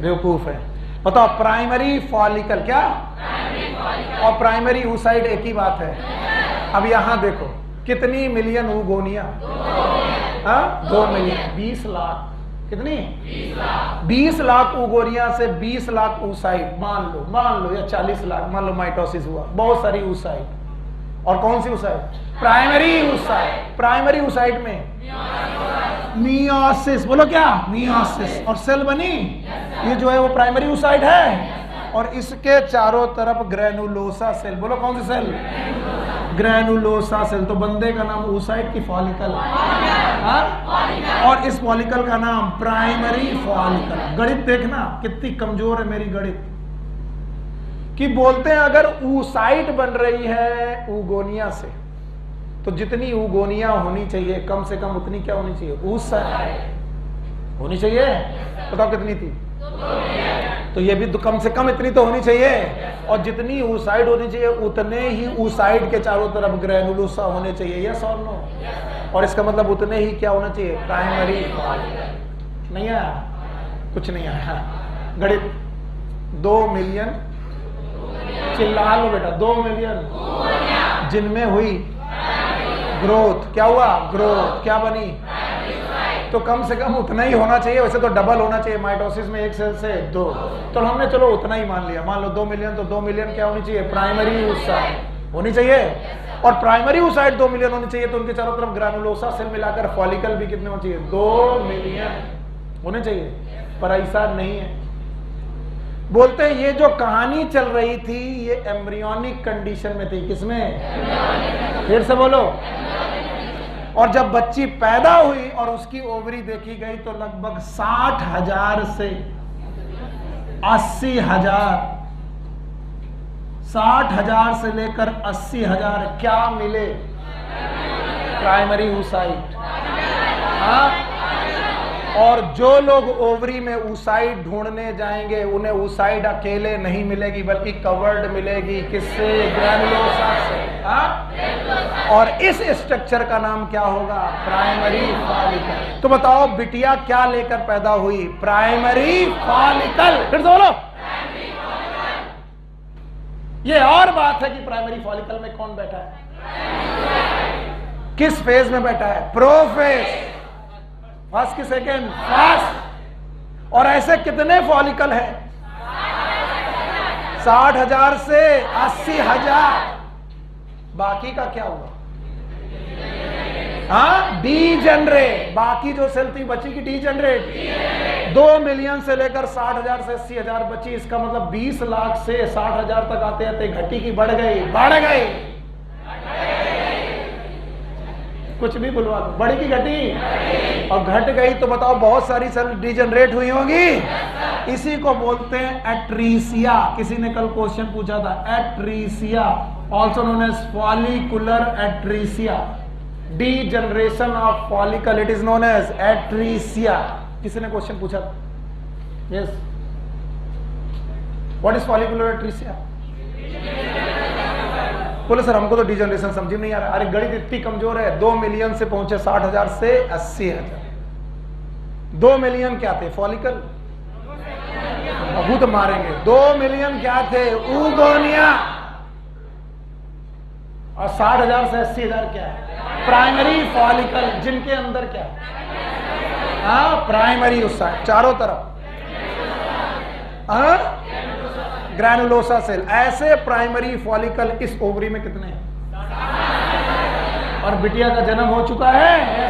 S1: बेवकूफ है। बताओ प्राइमरी फॉलिकल क्या, और प्राइमरी oocyte एक ही बात है। अब यहां देखो कितनी मिलियन ऊगोनिया, 2 मिलियन, 20 लाख, कितनी 20 लाख ऊगोनिया से 20 लाख oocyte मान लो या 40 लाख मान लो माइटोसिस हुआ, बहुत सारी oocyte। और कौन सी oocyte? Primary oocyte। Primary oocyte में मियोसिस, बोलो क्या, मियोसिस, और सेल बनी, ये जो है वो प्राइमरी oocyte है। और इसके चारों तरफ ग्रेनुलोसा सेल, बोलो कौन सी सेल, ग्रेनुलोसा सेल। तो बंदे का नाम oocyte की फॉलिकल, और इस फॉलिकल का नाम प्राइमरी फॉलिकल। गणित देखना कितनी कमजोर है मेरी गणित, कि बोलते हैं अगर oocyte बन रही है ऊगोनिया से, तो जितनी ऊगोनिया होनी चाहिए कम से कम उतनी क्या होनी चाहिए, oocyte होनी चाहिए। बताओ कितनी थी, तो ये भी कम से कम इतनी तो होनी चाहिए। और जितनी oocyte होनी चाहिए उतने ही oocyte के चारों तरफ ग्रेनुलोसा होने चाहिए, यस और नो। और इसका मतलब उतने ही क्या होना चाहिए, प्राइमरी फॉलिकल। नहीं आया, कुछ नहीं आया। गणित 2 मिलियन, चिल्ला लो बेटा, 2 मिलियन जिनमें हुई ग्रोथ, क्या हुआ, ग्रोथ, क्या बनी, तो कम से कम उतना ही होना चाहिए। वैसे तो डबल होना चाहिए, माइटोसिस में 1 सेल से 2, तो हमने चलो उतना ही मान लिया। मान लो 2 मिलियन, तो 2 मिलियन क्या होनी चाहिए, प्राइमरी oocyte होनी चाहिए। और प्राइमरी oocyte 2 मिलियन होनी चाहिए, तो उनके चारों तरफ ग्रेनुलोसा सेल मिलाकर फॉलिकल भी कितने होने चाहिए, 2 मिलियन होने चाहिए। पर ऐसा नहीं है। बोलते हैं ये जो कहानी चल रही थी ये एम्ब्रियोनिक कंडीशन में थी, किसमें, फिर से बोलो। और जब बच्ची पैदा हुई और उसकी ओवरी देखी गई तो लगभग 60,000 से 80,000, 60,000 से लेकर 80,000 क्या मिले, प्राइमरी oocyte। और जो लोग ओवरी में oocyte ढूंढने जाएंगे उन्हें oocyte अकेले नहीं मिलेगी बल्कि कवर्ड मिलेगी, किससे, ग्रेनुलोसा से। और इस स्ट्रक्चर का नाम क्या होगा, प्राइमरी फॉलिकल। तो बताओ बिटिया क्या लेकर पैदा हुई, प्राइमरी फॉलिकल। फिर से बोलो। ये और बात है कि प्राइमरी फॉलिकल में कौन बैठा है, किस फेज में बैठा है, प्रोफेज, फर्स्ट की सेकेंड, फर्स्ट। और ऐसे कितने फॉलिकल है, 60,000 से 80,000। बाकी का क्या हुआ, डीजनरेट। बाकी जो सेल थी बची की डीजनरेट। 2 मिलियन से लेकर 60,000 से 80,000 बची। इसका मतलब 20 लाख से 60,000 तक आते आते घटी की बढ़ गई, बढ़ गई, कुछ भी बुलवा लो, बढ़ी की घटी, और घट गई तो बताओ बहुत सारी सेल डीजनरेट हुई होंगी। इसी को बोलते हैं एट्रीसिया। किसी ने कल क्वेश्चन पूछा था, atresia also known as follicular atresia, degeneration of follicle, it is known as atresia. किसी ने क्वेश्चन पूछा था, yes, what is follicular atresia. बोले सर हमको तो डीजनरेशन समझ में नहीं आ रहा। अरे गणित इतनी कमजोर है, 2 मिलियन से पहुंचे 60,000 से 80,000। 2 मिलियन क्या थे, फॉलिकल, बहुत मारेंगे। 2 मिलियन क्या थे, ऊगोनिया। और 60,000 से 80,000 क्या है, प्राइमरी फॉलिकल, जिनके अंदर क्या है, प्राइमरी oocyte चारों तरफ, ग्रैनुलोसा सेल। ऐसे प्राइमरी फॉलिकल इस ओवरी में कितने हैं, और बिटिया का जन्म हो चुका है।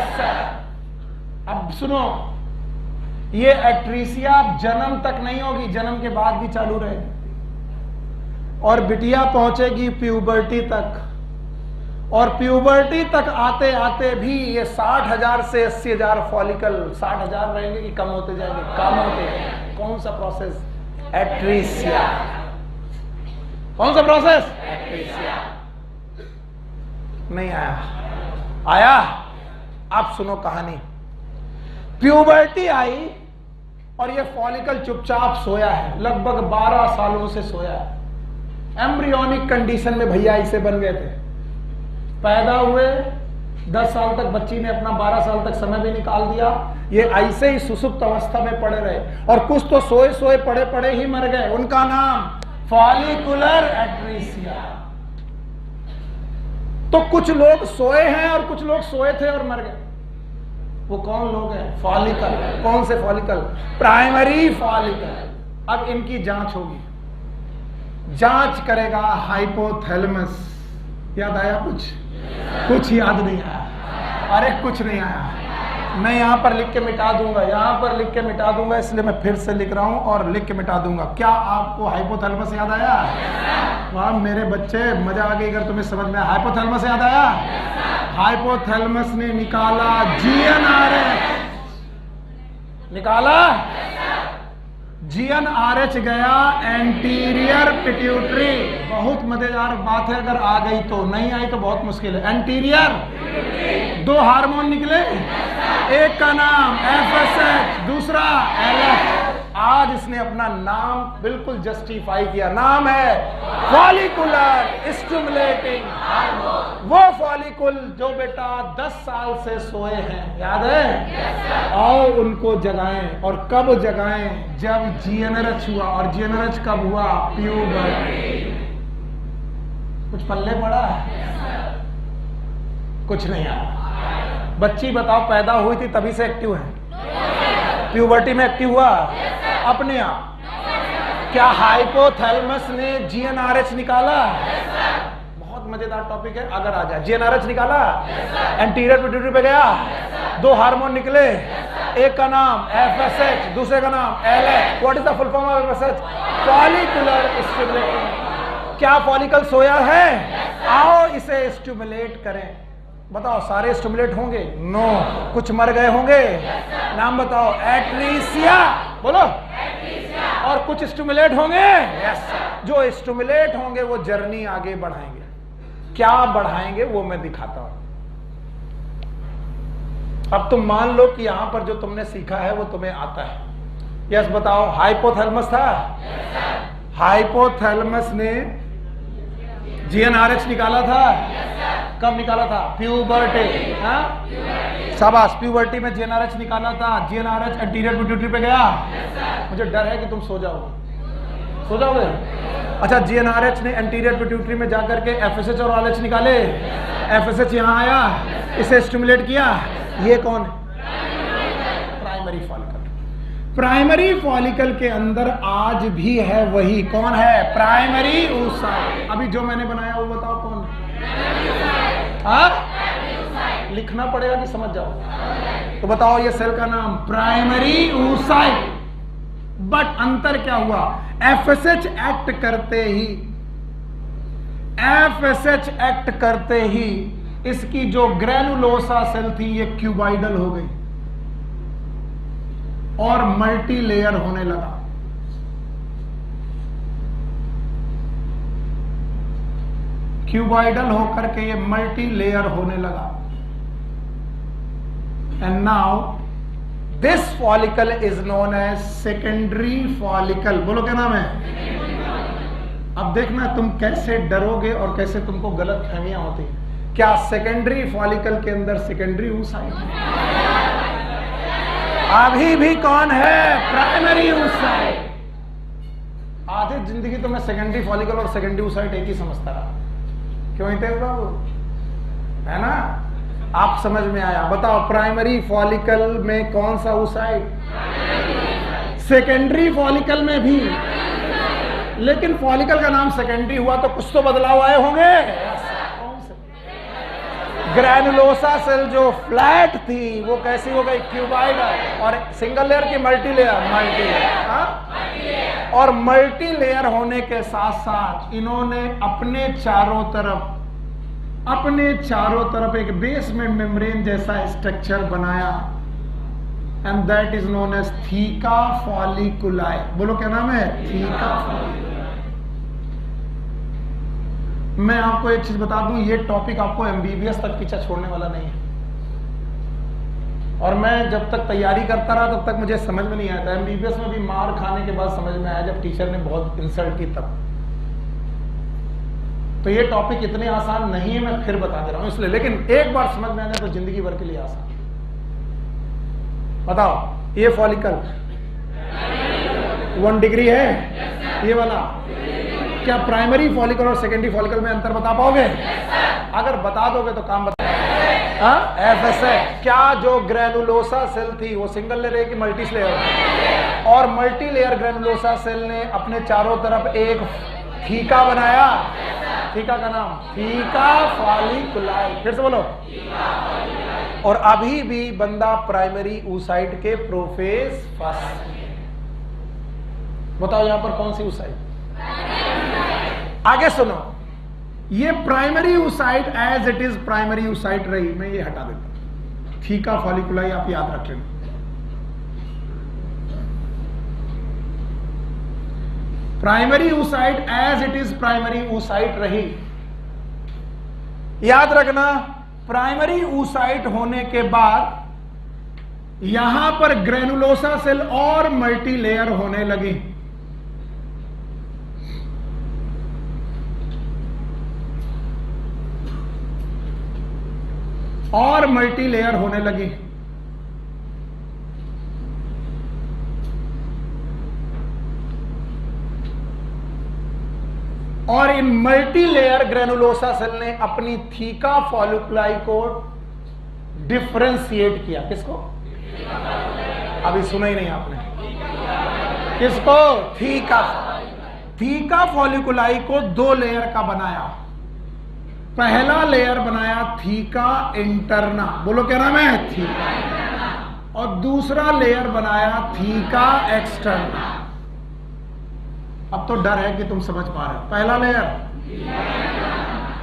S1: अब सुनो, ये एट्रीसिया जन्म तक नहीं होगी, जन्म के बाद भी चालू रहेगी, और बिटिया पहुंचेगी प्यूबर्टी तक, और प्यूबर्टी तक आते आते भी ये 60,000 से 80,000 फॉलिकल, 60,000 रहेंगे कि कम होते जाएंगे, कम होते जाएंगे। कौन सा प्रोसेस, एट्रीसिया। कौन सा प्रोसेस, एट्रीसिया। नहीं आया, आया। अब सुनो कहानी। प्यूबर्टी आई और ये फॉलिकल चुपचाप सोया है, लगभग 12 सालों से सोया है। एम्ब्रियोनिक कंडीशन में भैया इसे बन गए थे। पैदा हुए 10 साल तक बच्ची ने अपना 12 साल तक समय भी निकाल दिया, ये ऐसे ही सुसुप्त अवस्था में पड़े रहे, और कुछ तो सोए सोए पड़े पड़े ही मर गए। उनका नाम फॉलिकुलर एट्रीसिया। तो कुछ लोग सोए हैं और कुछ लोग सोए थे और मर गए। वो कौन लोग हैं? फॉलिकल। कौन से फॉलिकल? Primary follicle. अब इनकी जांच होगी, जांच करेगा हाइपोथैलेमस। याद आया कुछ? कुछ याद नहीं आया? अरे कुछ नहीं आया, मैं यहां पर लिख के मिटा दूंगा, यहां पर लिख के मिटा दूंगा, इसलिए मैं फिर से लिख रहा हूं और लिख के मिटा दूंगा। क्या आपको हाइपोथैलेमस याद आया? वाह मेरे बच्चे, मजा आ गई अगर तुम्हें समझ में। हाइपोथैलेमस याद आया? हाइपोथैलेमस ने निकाला GnRH, निकाला GnRH गया एंटीरियर पिट्यूटरी। बहुत मजेदार बात है, अगर आ गई तो, नहीं आई तो बहुत मुश्किल है। एंटीरियर 2 हार्मोन निकले, एक का नाम FSH, दूसरा LH। आज इसने अपना नाम बिल्कुल जस्टिफाई किया, नाम है फॉलिकुलर स्टिमुलेटिंग हार्मोन। वो फॉलिकुल जो बेटा 10 साल से सोए हैं, याद है? आओ उनको जगाएं। और कब जगाएं? जब GnRH हुआ। और GnRH कब हुआ? प्यूबर्टी। कुछ पल्ले पड़ा? कुछ नहीं आया। बच्ची बताओ, पैदा हुई थी तभी से एक्टिव है? प्यूबर्टी में एक्टिव हुआ अपने आप? क्या हाइपोथैलेमस ने GnRH निकाला? बहुत मजेदार टॉपिक है, अगर आ जाए। GnRH निकाला, एंटीरियर पिट्यूटरी पे गया, 2 हार्मोन निकले, एक का नाम FSH, दूसरे का नाम LH। What is the full form of FSH? Follicular stimulating. क्या फॉलिकल सोया है? आओ इसे स्टिमुलेट करें। बताओ, सारे स्टिमुलेट होंगे? नो। कुछ मर गए होंगे? नाम बताओ। एट्रीसिया, बोलो। और कुछ स्टिमुलेट होंगे? यस। जो स्टिमुलेट होंगे वो जर्नी आगे बढ़ाएंगे। क्या बढ़ाएंगे वो मैं दिखाता हूं। अब तुम मान लो कि यहां पर जो तुमने सीखा है वो तुम्हें आता है। यस बताओ। हाइपोथैलेमस था? हाइपोथैलेमस ने GnRH निकाला था? कब निकाला था? प्यूबर्टी। शाबाश, प्यूबर्टी में GnRH निकाला था। GnRH एंटीरियर पिट्यूटरी पे गया। मुझे डर है कि तुम सो जाओगे। सो जाओगे? अच्छा, GnRH ने एंटीरियर पिट्यूटरी में जाकर के FSH और LH निकाले। FSH यहां आया, इसे स्टिमुलेट किया। ये कौन है? Primary follicle. प्राइमरी फॉलिकल के अंदर आज भी है वही। कौन है? Primary oocyte। अभी जो मैंने बनाया वो बताओ कौन है? लिखना पड़ेगा कि समझ जाओ? तो बताओ, ये सेल का नाम प्राइमरी oocyte। बट अंतर क्या हुआ? FSH एक्ट करते ही इसकी जो ग्रेनुलोसा सेल थी ये क्यूबाइडल हो गई और मल्टी लेयर होने लगा। क्यूबाइडल होकर के ये मल्टी लेयर होने लगा। And now this follicle is known as secondary follicle. बोलो क्या नाम है? अब देखना तुम कैसे डरोगे और कैसे तुमको गलत फहमियां होती हैं। क्या सेकेंडरी फॉलिकल के अंदर सेकेंडरी oocyte है? अभी भी कौन है? Primary oocyte। आधी जिंदगी तो मैं सेकेंडरी फॉलिकल और सेकेंडरी oocyte एक ही समझता रहा। क्यों हितेश बाबू? है ना? आप समझ में आया? बताओ, प्राइमरी फॉलिकल में कौन सा oocyte? सेकेंडरी फॉलिकल में भी। लेकिन फॉलिकल का नाम सेकेंडरी हुआ तो कुछ तो बदलाव आए होंगे। ग्रैनुलोसा सेल जो फ्लैट थी वो कैसी हो गई? क्यूबाइडल। और सिंगल लेयर की मल्टी लेयर? और मल्टी लेयर होने के साथ साथ इन्होंने अपने चारों तरफ एक बेसमेंट मेम्ब्रेन जैसा स्ट्रक्चर बनाया। And that is known as theca folliculi. बोलो क्या नाम है? Theca folliculi. मैं आपको एक चीज बता दूं, ये टॉपिक आपको MBBS तक पीछा छोड़ने वाला नहीं है। और मैं जब तक तैयारी करता रहा तब तक मुझे समझ में नहीं आया था। MBBS में भी मार खाने के बाद समझ में आया, जब टीचर ने बहुत इंसल्ट की तब। तो तो ये टॉपिक इतने आसान नहीं है, मैं फिर बता दे रहा हूं इसलिए, लेकिन एक बार समझ में आ जाए तो जिंदगी भर के लिए आसान। बताओ ये फॉलिकल 1 डिग्री है, ये वाला क्या प्राइमरी फॉलिकल और सेकेंडरी फॉलिकल में अंतर बता पाओगे? अगर बता दोगे तो काम बता। FSA क्या जो ग्रेनुलोसा सेल थी वो सिंगल लेयर है कि मल्टी लेयर? और मल्टी लेयर ग्रेनुलोसा सेल ने अपने चारों तरफ एक थीका बनाया। थीका का नाम थीका फॉलिकुलाई। फिर से बोलो। और अभी भी बंदा प्राइमरी oocyte के प्रोफेस फर्स्ट। बताओ यहां पर कौन सी oocyte? आगे सुनो, ये primary oocyte as it is primary oocyte रही, मैं ये हटा देता हूं। थीका फॉलिकुलाई आप याद रख लेना। Primary oocyte as it is primary oocyte रही। याद रखना, प्राइमरी oocyte होने के बाद यहां पर ग्रेनुलोसा सेल और मल्टी लेयर होने लगी। और मल्टी लेयर होने लगी। और इन मल्टी लेयर ग्रेनुलोसा सेल ने अपनी थीका फॉलिकुलाई को डिफरेंशिएट किया। किसको? अभी सुना ही नहीं आपने। किसको? थीका। थीका फॉलिकुलाई को 2 लेयर का बनाया। पहला लेयर बनाया थीका इंटरना, बोलो क्या नाम है? थीका। और दूसरा लेयर बनाया थीका एक्सटर्ना। अब तो डर है कि तुम समझ पा रहे हो। पहला लेयर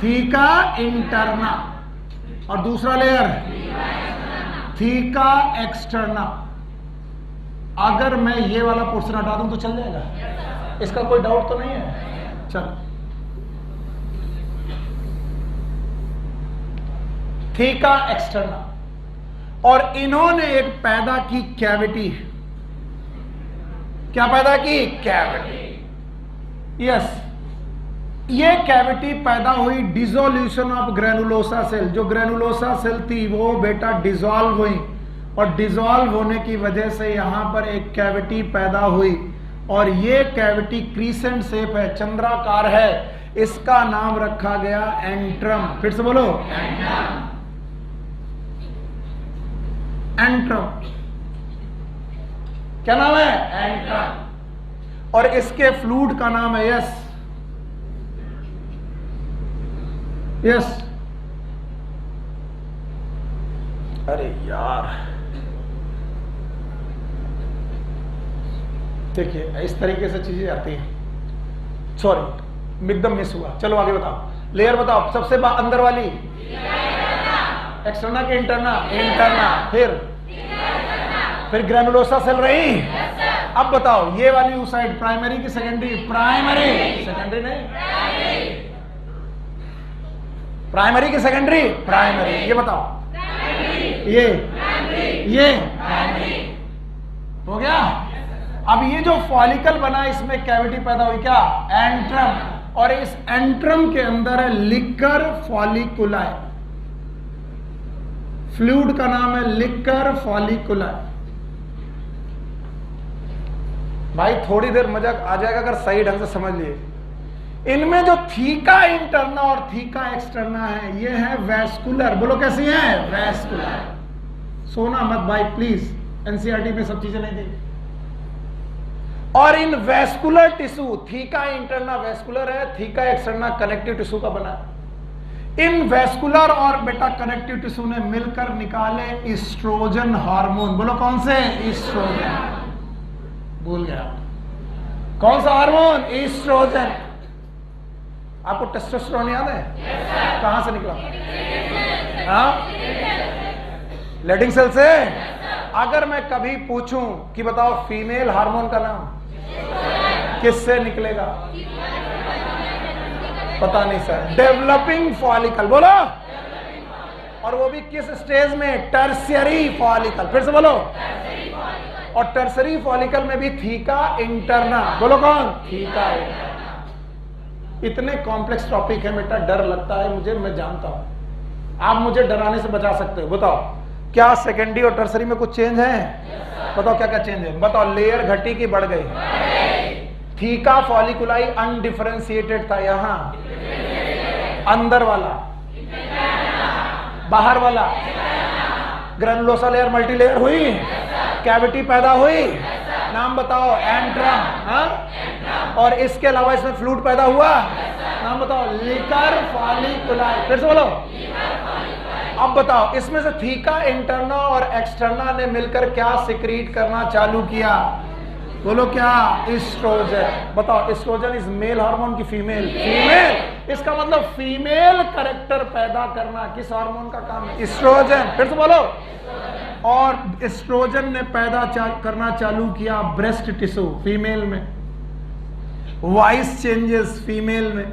S1: थीका इंटरना और दूसरा लेयर थीका एक्सटर्ना। अगर मैं ये वाला पोर्शन हटा दूं तो चल जाएगा? इसका कोई डाउट तो नहीं है? चल, थीका एक्सटर्ना। और इन्होंने एक पैदा की कैविटी। क्या पैदा की? कैविटी। यस, ये कैविटी पैदा हुई डिसोल्यूशन ऑफ ग्रेनुलोसा सेल। जो ग्रेनुलोसा सेल थी वो बेटा डिसॉल्व हुई, और डिसॉल्व होने की वजह से यहां पर एक कैविटी पैदा हुई। और ये कैविटी क्रीसेंट शेप है, चंद्राकार है। इसका नाम रखा गया एंट्रम। फिर से बोलो, एंट्रम। क्या नाम है? एंट्रम। और इसके फ्लूइड का नाम है यस। यस। अरे यार, देखिए इस तरीके से चीजें आती हैं। सॉरी, एकदम मिस हुआ। चलो आगे बताओ। लेयर बताओ, सबसे अंदर वाली एक्सटर्ना के इंटरना? इंटरना। फिर ग्रेनुलोसा सेल रही। अब बताओ ये वाली oocyte प्राइमरी की सेकेंडरी? प्राइमरी। सेकेंडरी नहीं, प्राइमरी की सेकेंडरी? प्राइमरी। ये बताओ, ये प्राइमरी हो गया। अब ये जो फॉलिकल बना इसमें कैविटी पैदा हुई, क्या? एंट्रम। और इस एंट्रम के अंदर है लिकर फॉलिकुलाई। फ्लूइड का नाम है लिकर फॉलिकुलाई। भाई थोड़ी देर मजाक आ जाएगा अगर सही ढंग से समझ लिए। इनमें जो थीका इंटरना और थीका एक्सटर्ना है, ये है वैस्कुलर। बोलो कैसी है? वैस्कुलर। सोना मत भाई प्लीज, एनसीईआरटी में सब चीजें नहीं दी। और इन vascular tissue, theca interna vascular है, थीका एक्सटर्ना कनेक्टिव टिश्यू का बना। इन वैस्कुलर और बेटा कनेक्टिव टिश्यू ने मिलकर निकाले ईस्ट्रोजन हार्मोन। बोलो कौन से? ईस्ट्रोजन। भूल गया कौन सा हार्मोन? ईस्ट्रोजन। आपको टेस्टोस्टेरोन याद है? कहां से निकला? लेडिंग सेल से। अगर मैं कभी पूछूं कि बताओ फीमेल हार्मोन का नाम, किससे निकलेगा? पता नहीं सर। Developing follicle. बोलो। और वो भी किस स्टेज में? Tertiary follicle. फिर से बोलो। और टर्शियरी फॉलिकल में भी थीका इंटरना। बोलो कौन? Theca interna. इतने कॉम्प्लेक्स टॉपिक है बेटा, डर लगता है मुझे, मैं जानता हूं। आप मुझे डराने से बचा सकते हो। बताओ क्या सेकेंडरी और टर्सरी में कुछ चेंज है? बताओ क्या क्या चेंज है? बताओ लेयर घटी की बढ़ गई? थीका फॉलिकुलाई अनडिफरेंशिएटेड था, यहां अंदर वाला, बाहर वाला ग्रैनुलोसा लेयर मल्टी लेयर हुई, कैविटी पैदा हुई, नाम बताओ? एंट्रम। हाँ, और इसके अलावा इसमें फ्लूइड पैदा हुआ, नाम बताओ? लिकर फॉलिकुलाई। फिर से बोलो। अब बताओ इसमें से थीका इंटरना और एक्सटर्ना ने मिलकर क्या सिक्रीट करना चालू किया? बोलो क्या? एस्ट्रोजन। बताओ एस्ट्रोजन इज मेल हार्मोन की फीमेल? फीमेल। इसका मतलब फीमेल कैरेक्टर पैदा करना किस हार्मोन का काम है? एस्ट्रोजन। फिर से बोलो। और एस्ट्रोजन ने पैदा करना चालू किया ब्रेस्ट टिश्यू फीमेल में, वॉइस चेंजेस फीमेल में।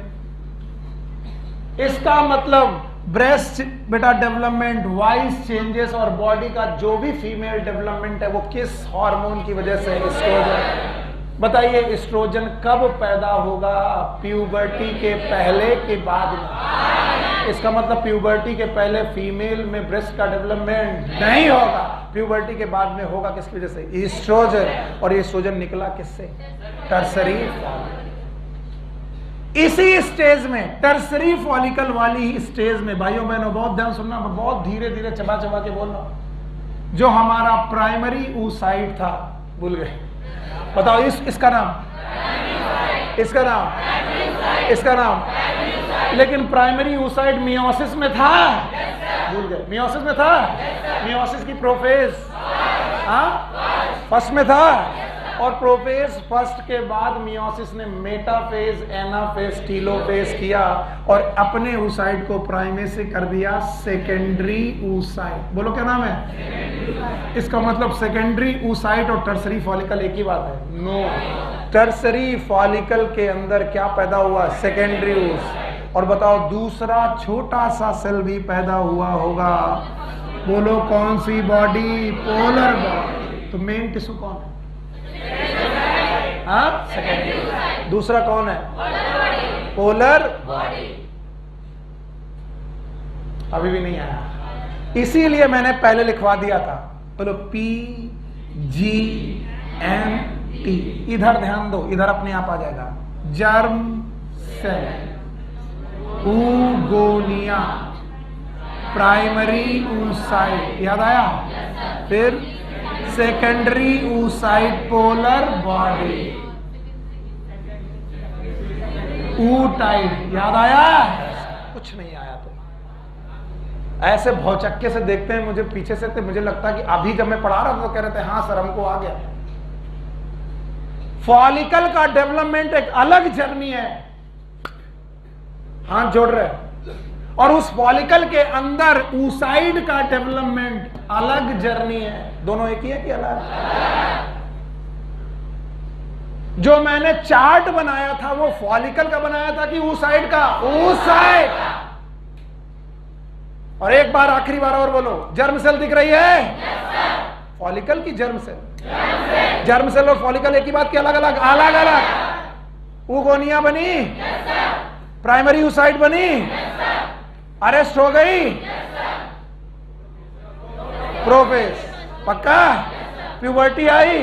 S1: इसका मतलब ब्रेस्ट बेटा डेवलपमेंट, वॉइस चेंजेस और बॉडी का जो भी फीमेल डेवलपमेंट है वो किस हार्मोन की वजह से? एस्ट्रोजन। बताइए एस्ट्रोजन कब पैदा होगा? प्यूबर्टी के पहले के बाद में। इसका मतलब प्यूबर्टी के पहले फीमेल में ब्रेस्ट का डेवलपमेंट नहीं होगा, प्यूबर्टी के बाद में होगा। किसकी वजह से? एस्ट्रोजन। और एस्ट्रोजन निकला किससे? टर्सरी। इसी स्टेज में, टर्सरी फॉलिकल वाली स्टेज में, भाइयों बहनों बहुत ध्यान सुनना, मैं बहुत धीरे धीरे चबा चबा के बोल रहा हूं, जो हमारा प्राइमरी oocyte था, भूल गए? बताओ इसका नाम, इसका नाम, इसका नाम। लेकिन प्राइमरी oocyte मियोसिस में था, भूल गए? मियोसिस में था। मियोसिस की प्रोफेज फर्स्ट में था, और प्रोफेज फर्स्ट के बाद मियोसिस ने मेटाफेज, एनाफेज, टीलोफेज किया और अपने oocyte को प्राइमेज से कर दिया सेकेंडरी oocyte। बोलो क्या नाम है? इसका मतलब सेकेंडरी oocyte और टर्सरी फॉलिकल एक ही बात है? नो। टर्सरी फॉलिकल के अंदर क्या पैदा हुआ? Secondary oocyte। और बताओ दूसरा छोटा सा सेल भी पैदा हुआ होगा, बोलो कौन सी बॉडी? Polar body. तो मेन टिश्यू कौन है? हाँ, सेकेंडरी। दूसरा कौन है? Polar body. अभी भी नहीं आया, इसीलिए मैंने पहले लिखवा दिया था। बोलो PGMT। इधर ध्यान दो, इधर अपने आप आ जाएगा। Germ cell, oogonia, primary oocyte, याद आया? फिर secondary oocyte, polar body, ootyte, याद आया? कुछ नहीं आया तो ऐसे भौचक्के से देखते हैं मुझे पीछे से, तो मुझे लगता है कि अभी जब मैं पढ़ा रहा था तो कह रहे थे हाँ सर हमको आ गया। फॉलिकल का डेवलपमेंट एक अलग जर्नी है, हाथ जोड़ रहे, और उस फॉलिकल के अंदर oocyte का डेवलपमेंट अलग जर्नी है। दोनों एक ही है कि अलग? जो मैंने चार्ट बनाया था वो फॉलिकल का बनाया था कि oocyte का? oocyte। और एक बार आखिरी बार और बोलो, जर्म सेल दिख रही है? फॉलिकल की जर्म सेल? जर्म सेल और फॉलिकल एक ही बात की अलग अलग? अलग अलग। oogonia बनी, प्राइमरी oocyte बनी, अरेस्ट हो गई, प्रोफेज पक्का, प्यूबर्टी आई,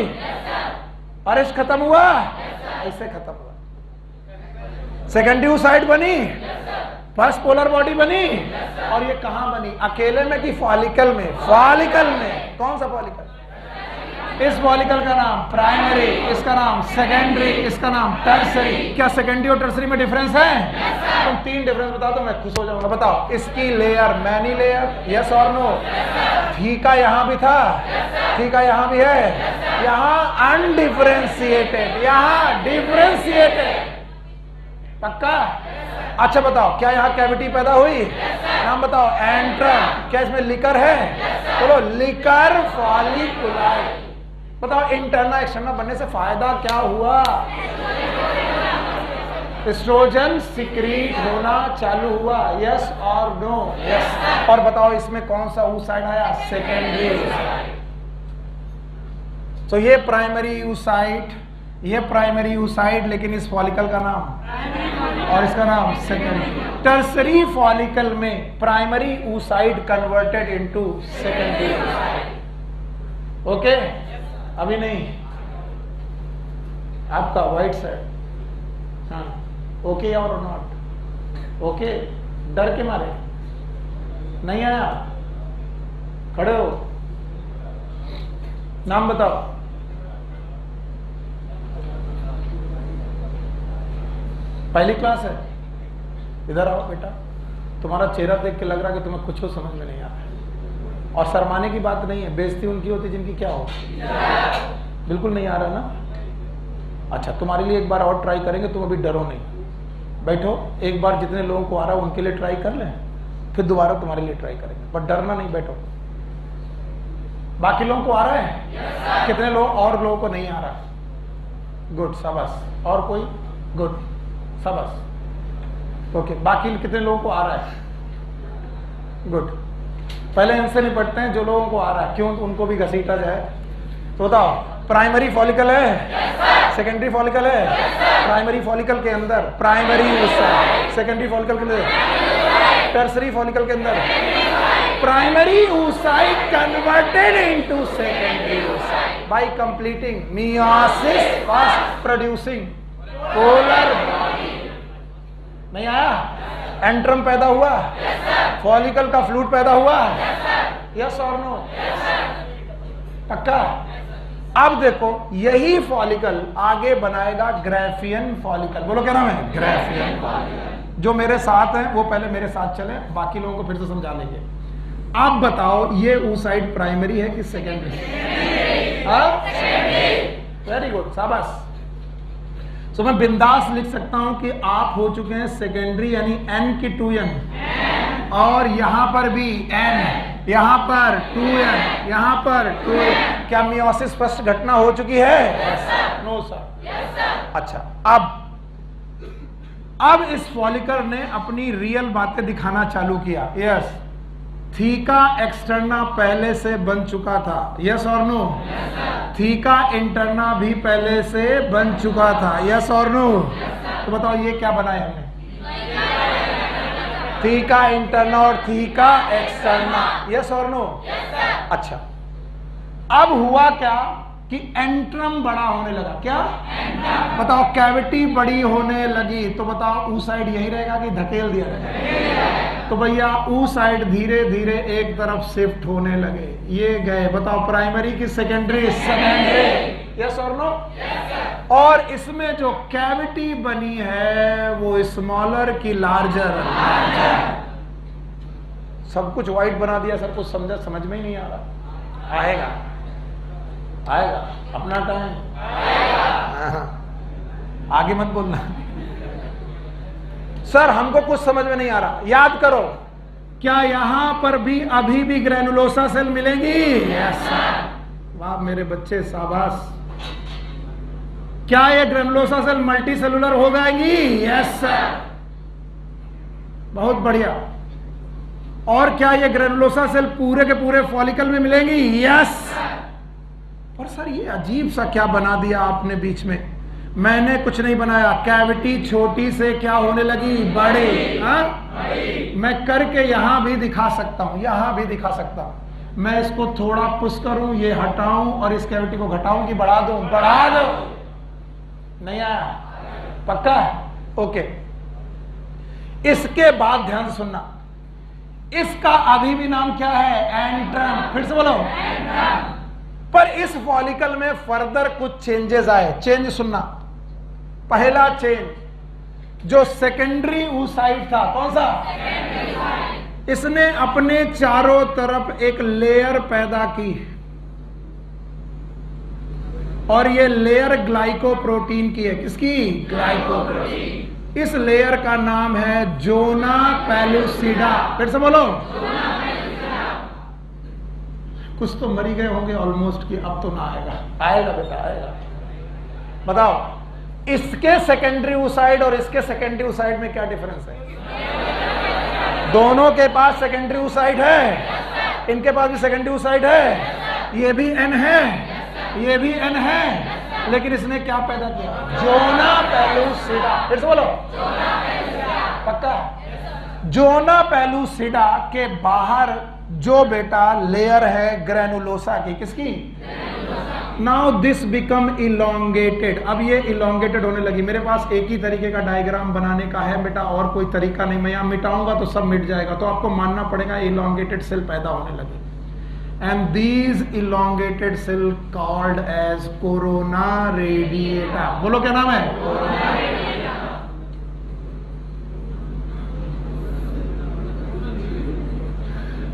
S1: अरेस्ट खत्म हुआ, ऐसे खत्म हुआ। सेकेंडरी oocyte बनी, फर्स्ट पोलर बॉडी बनी, और ये कहां बनी? अकेले में कि फॉलिकल में? फॉलिकल में। कौन सा फॉलिकल? इस फॉलिकल का नाम प्राइमरी, इसका नाम सेकेंडरी, इसका नाम टर्सरी। क्या सेकेंडरी और टर्सरी में डिफरेंस है? तुम तीन डिफरेंस बता दो मैं खुश हो जाऊंगा। बताओ। इसकी लेयर मैनी लेयर, यस और नो? थीका यहां भी था, थीका यहां भी है, यहां अनडिफरेंशिएटेड, यहां डिफरेंशिएटेड, पक्का? अच्छा बताओ, क्या यहाँ कैविटी पैदा हुई? नाम बताओ। एंट्रम। क्या इसमें लिकर है? बोलो लिकर फॉलिकुलाई। बताओ इंटरना एक्सटर्ना बनने से फायदा क्या हुआ? एस्ट्रोजन सिक्रीट होना चालू हुआ, यस और नो? यस। और बताओ इसमें कौन सा oocyte आया? Secondary oocyte। तो ये प्राइमरी oocyte, ये प्राइमरी oocyte, लेकिन इस फॉलिकल का नाम और इसका नाम सेकेंडरी। टर्सरी फॉलिकल में primary oocyte converted into secondary oocyte। Okay, अभी नहीं, आपका व्हाइट साइड। हाँ, ओके और नॉट? ओके, डर के मारे नहीं आया? खड़े हो, नाम बताओ। पहली क्लास है, इधर आओ बेटा। तुम्हारा चेहरा देख के लग रहा है कि तुम्हें कुछ समझ में नहीं आ रहा है। और शर्माने की बात नहीं है, बेइज्जती उनकी होती जिनकी क्या हो, बिल्कुल नहीं आ रहा ना। अच्छा, तुम्हारे लिए एक बार और ट्राई करेंगे, तुम अभी डरो नहीं, बैठो। एक बार जितने लोगों को आ रहा है उनके लिए ट्राई कर लें, फिर दोबारा तुम्हारे लिए ट्राई करेंगे, बट डरना नहीं, बैठो। बाकी लोगों को आ रहा है? कितने लोग और लोगों को नहीं आ रहा? गुड, शाबाश। और कोई? गुड, शाबाश। ओके, बाकी कितने लोगों को आ रहा है? गुड। पहले इनसे निपटते हैं जो लोगों को आ रहा है, क्यों उनको भी घसीटा जाए। तो बताओ, प्राइमरी फॉलिकल है, सेकेंडरी फॉलिकल है, प्राइमरी फॉलिकल के अंदर प्राइमरी oocyte, सेकेंडरी फॉलिकल के अंदर टर्सरी फॉलिकल के अंदर primary oocyte converted into secondary oocyte bye completing meiosis first producing polar body. नहीं आया? एंट्रम पैदा हुआ, फॉलिकल का फ्लूइड पैदा हुआ, यस और नो? पक्का? अब देखो, यही फॉलिकल आगे बनाएगा ग्राफियन फॉलिकल। बोलो क्या नाम है? Graafian follicle. जो मेरे साथ हैं वो पहले मेरे साथ चले, बाकी लोगों को फिर से समझा लेंगे। आप बताओ, ये oocyte प्राइमरी है कि सेकेंडरी? वेरी गुड, शाबाश। तो मैं बिंदास लिख सकता हूं कि आप हो चुके हैं सेकेंडरी, यानी n की 2n, और यहां पर भी n, यहां पर 2n, यहां पर 2n। क्या मियोसिस फर्स्ट घटना हो चुकी है? No sir. अच्छा, अब इस फॉलिकल ने अपनी रियल बातें दिखाना चालू किया। यस, थीका एक्सटर्ना पहले से बन चुका था, यस और नो? थीका इंटरना भी पहले से बन चुका था, यस और नो? तो बताओ, ये क्या बनाया हमने? थीका इंटरना और थीका एक्सटर्ना, यस और नो? अच्छा, अब हुआ क्या कि एंट्रम बड़ा होने लगा। क्या? बताओ, कैविटी बड़ी होने लगी, तो बताओ oocyte यही रहेगा कि धकेल दिया जाएगा? तो भैया oocyte धीरे धीरे एक तरफ शिफ्ट होने लगे, ये गए। बताओ, प्राइमरी की सेकेंडरी? सेकेंडरी, यस और नो? और इसमें जो कैविटी बनी है वो स्मॉलर की लार्जर। सब कुछ व्हाइट बना दिया सर, कुछ समझ में ही नहीं आ रहा। आएगा आएगा, अपना टाइम आगे मत बोलना। सर हमको कुछ समझ में नहीं आ रहा। याद करो, क्या यहां पर भी अभी भी ग्रेनुलोसा सेल मिलेंगी? Yes sir. वाह मेरे बच्चे, शाबाश। क्या ये ग्रेनुलोसा सेल मल्टी सेलुलर हो जाएंगी? यस सर, बहुत बढ़िया। और क्या ये ग्रेनुलोसा सेल पूरे के पूरे फॉलिकल में मिलेंगी? यस। और सर ये अजीब सा क्या बना दिया आपने बीच में? मैंने कुछ नहीं बनाया, कैविटी छोटी से क्या होने लगी? बड़ी। मैं करके यहां भी दिखा सकता हूं, यहां भी दिखा सकता हूं। मैं इसको थोड़ा पुश करूं, ये हटाऊं और इस कैविटी को घटाऊं कि बढ़ा दूं? बढ़ा दो। नहीं आया? पक्का? ओके। इसके बाद ध्यान से सुनना, इसका अभी भी नाम क्या है? एंट्रम। फिर से बोलो, एंट्रम। पर इस फॉलिकल में फर्दर कुछ चेंजेस आए। चेंज सुनना, पहला चेंज जो सेकेंडरी oocyte था, कौन सा? इसने अपने चारों तरफ एक लेयर पैदा की और ये लेयर ग्लाइकोप्रोटीन की है। किसकी? ग्लाइकोप्रोटीन। इस लेयर का नाम है जोना पेलुसिडा। फिर से बोलो, कुछ तो मरी गए होंगे ऑलमोस्ट कि अब तो ना आएगा। आएगा बेटा, आएगा। बताओ, इसके सेकेंडरी oocyte और इसके सेकेंडरी oocyte में क्या डिफरेंस है? दोनों के पास सेकेंडरी oocyte है, इनके पास भी सेकेंडरी oocyte है। ये भी N है, ये भी N है, लेकिन इसने क्या पैदा किया? Zona pellucida. फिर से बोलो, पक्का? जोना पेलुसिडा के बाहर जो बेटा लेयर है ग्रेनुलोसा की, किसकी? Now this become elongated. अब ये इलोंगेटेड होने लगी। मेरे पास एक ही तरीके का डायग्राम बनाने का है बेटा, और कोई तरीका नहीं। मैं यहां मिटाऊंगा तो सब मिट जाएगा, तो आपको मानना पड़ेगा इलोंगेटेड सेल पैदा होने लगी। And these elongated cell called as corona radiata. बोलो क्या नाम है? Corona radiata.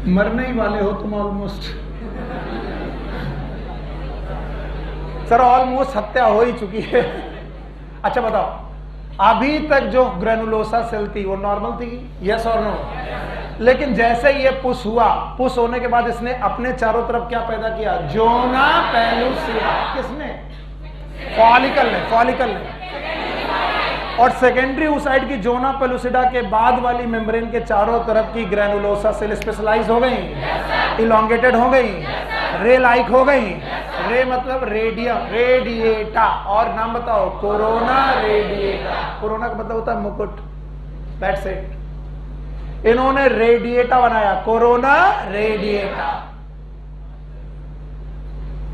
S1: मरने ही वाले हो तुम ऑलमोस्ट। सर ऑलमोस्ट हत्या हो ही चुकी है। अच्छा बताओ, अभी तक जो ग्रेनुलोसा सेल थी वो नॉर्मल थी? यस और नो? लेकिन जैसे ये पुश हुआ, पुश होने के बाद इसने अपने चारों तरफ क्या पैदा किया? Zona pellucida. किसने? फॉलिकल ने। फॉलिकल ने। और सेकेंडरी oocyte की जोना पेलुसिडा के बाद वाली मेम्ब्रेन के चारों तरफ की ग्रेनुलोसा सेल स्पेशलाइज हो गई, इलोंगेटेड हो गई, रे लाइक हो गई। रे मतलब रेडियम, रेडिएटा। और नाम बताओ? Corona radiata. कोरोना का मतलब होता है मुकुट। That's it. इन्होंने रेडिएटा बनाया, कोरोना रेडिएटा।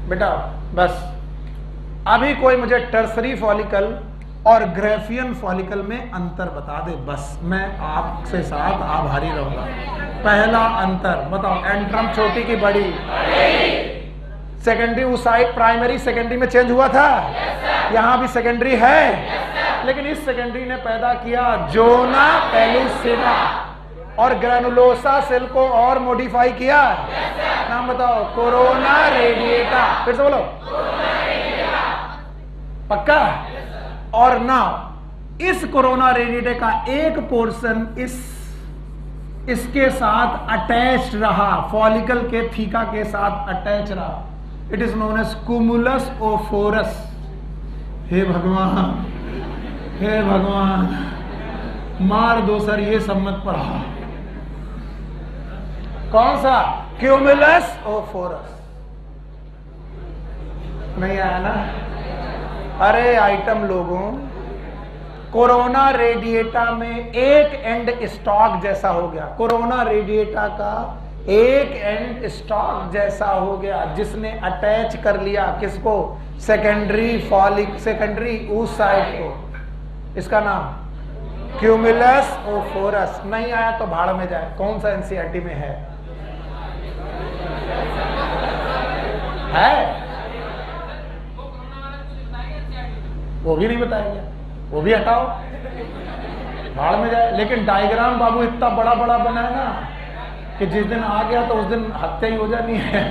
S1: बेटा बस अभी कोई मुझे टर्सरी फॉलिकल और ग्रेफियन फॉलिकल में अंतर बता दे, बस मैं आपसे साथ आभारी रहूंगा। पहला अंतर बताओ, एंट्रम छोटी की बड़ी? सेकेंडरी oocyte प्राइमरी सेकेंडरी में चेंज हुआ था? यहां भी सेकेंडरी है, लेकिन इस सेकेंडरी ने पैदा किया जोना पेलुसिडा और ग्रेनुलोसा सेल को और मॉडिफाई किया। नाम बताओ? Corona radiata. फिर से बोलो, पक्का? और नाउ इस कोरोना रेडिएटा का एक पोर्शन इसके साथ अटैच रहा, फॉलिकल के थीका के साथ अटैच रहा। It is known as cumulus oophorus. हे भगवान, हे भगवान, मार दो सर, ये सब मत पढ़ा। कौन सा? क्यूमुलस ओफोरस। नहीं आया ना? अरे आइटम लोगों, कोरोना रेडिएटा में एक एंड स्टॉक जैसा हो गया। कोरोना रेडिएटा का एक एंड स्टॉक जैसा हो गया, जिसने अटैच कर लिया किसको? सेकेंडरी oocyte को। इसका नाम क्यूमुलस ओफोरस। नहीं आया तो भाड़ में जाए। कौन सा एनसीईआरटी में है? वो भी नहीं बताया गया, वो भी हटाओ, भाड़ में जाए। लेकिन डायग्राम बाबू इतना बड़ा बड़ा बना है ना कि जिस दिन आ गया तो उस दिन हत्या ही हो जानी है।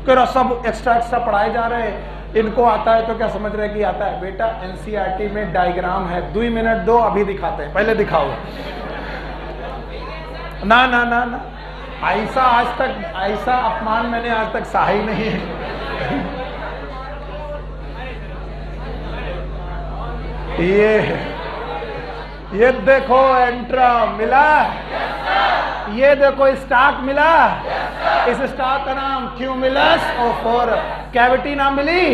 S1: फिर सब एक्स्ट्रा पढ़ाए जा रहे हैं। इनको आता है तो क्या समझ रहे कि आता है? बेटा एनसीईआरटी में डायग्राम है, 2 मिनट दो, अभी दिखाते हैं। पहले दिखाओ ना ना ना ना। ऐसा आज तक, ऐसा अपमान मैंने आज तक सहा ही नहीं है। ये देखो एंट्रम मिला, ये देखो स्टॉक मिला। इस स्टॉक का नाम क्यूमुलस ओफोरस। कैविटी नाम मिली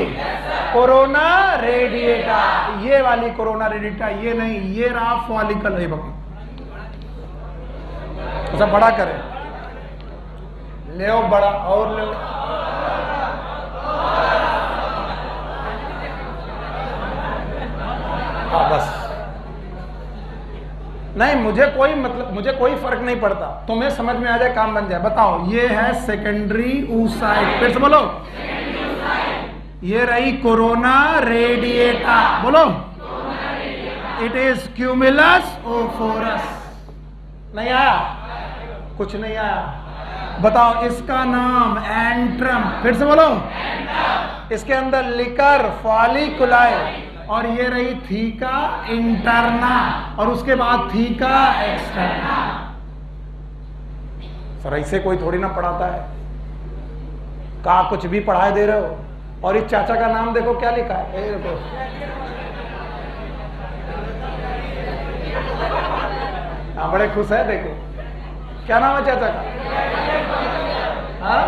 S1: कोरोना रेडिएटा। ये वाली कोरोना रेडिएटा, ये नहीं, ये रहा फॉलिकल। है बाबू, ऐसा बड़ा करें, ले बड़ा और ले। हाँ बस, नहीं मुझे कोई मतलब, मुझे कोई फर्क नहीं पड़ता, तुम्हें समझ में आ जाए, काम बन जाए। बताओ, ये है सेकेंडरी oocyte। फिर से बोलो, ये रही कोरोना रेडिएटा। बोलो, इट इज क्यूमुलस ओफोरस। नहीं आया? कुछ नहीं आया? बताओ, इसका नाम एंट्रम। फिर से बोलो, इसके अंदर लिकर फॉलिकुलाई, और ये रही थीका इंटरना, और उसके बाद थीका एक्सटर्ना। सर ऐसे कोई थोड़ी ना पढ़ाता है, कहा कुछ भी पढ़ाए दे रहे हो। और इस चाचा का नाम देखो क्या लिखा है, देखो, हाँ बड़े खुश है। देखो क्या नाम है चाचा का? हाँ?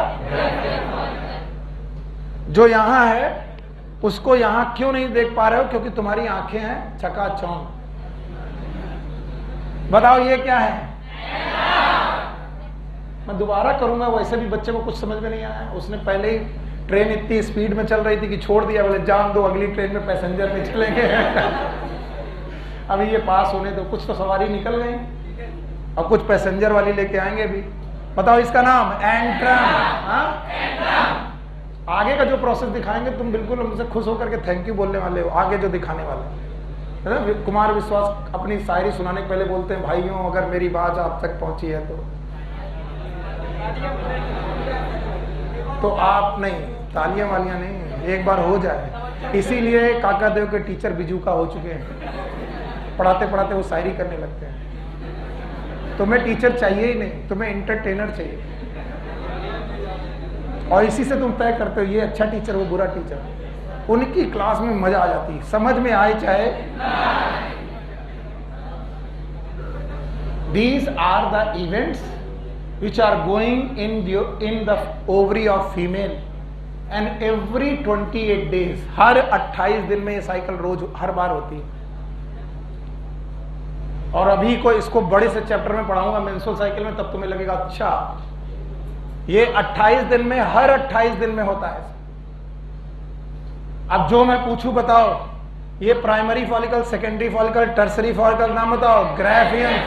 S1: जो यहां है उसको यहां क्यों नहीं देख पा रहे हो? क्योंकि तुम्हारी आंखें हैं चकाचौंध। बताओ ये क्या है? मैं दोबारा करूंगा, वैसे भी बच्चे को कुछ समझ में नहीं आया। उसने पहले ही ट्रेन इतनी स्पीड में चल रही थी कि छोड़ दिया, बोले जान दो अगली ट्रेन में पैसेंजर नहीं चलेंगे। अभी ये पास होने दो, कुछ तो सवारी निकल गई और कुछ पैसेंजर वाली लेके आएंगे भी। बताओ इसका नाम एंट्रम। आगे का जो प्रोसेस दिखाएंगे तुम बिल्कुल हमसे खुश होकर के थैंक यू बोलने वाले हो। आगे जो दिखाने वाले है, कुमार विश्वास अपनी शायरी सुनाने के पहले बोलते हैं, भाइयों अगर मेरी बात आप तक पहुंची है तो आप नहीं, तालियां वालियां नहीं, एक बार हो जाए। इसीलिए काकादेव के टीचर बिजू का हो चुके हैं, पढ़ाते पढ़ाते वो शायरी करने लगते हैं। तुम्हें टीचर चाहिए ही नहीं, तुम्हें इंटरटेनर चाहिए। और इसी से तुम तय करते हो ये अच्छा टीचर वो बुरा टीचर। उनकी क्लास में मजा आ जाती है, समझ में आए चाहे। These are the events which are going in the ovary of female and every 28 days, हर 28 दिन में ये साइकिल रोज हर बार होती है। और अभी को इसको बड़े से चैप्टर में पढ़ाऊंगा मेंस्ट्रुअल साइकिल में, तब तुम्हें लगेगा अच्छा ये 28 दिन में, हर 28 दिन में होता है। अब जो मैं पूछूं बताओ, ये primary follicle, secondary follicle, tertiary follicle, नाम बताओ। ग्राफियन,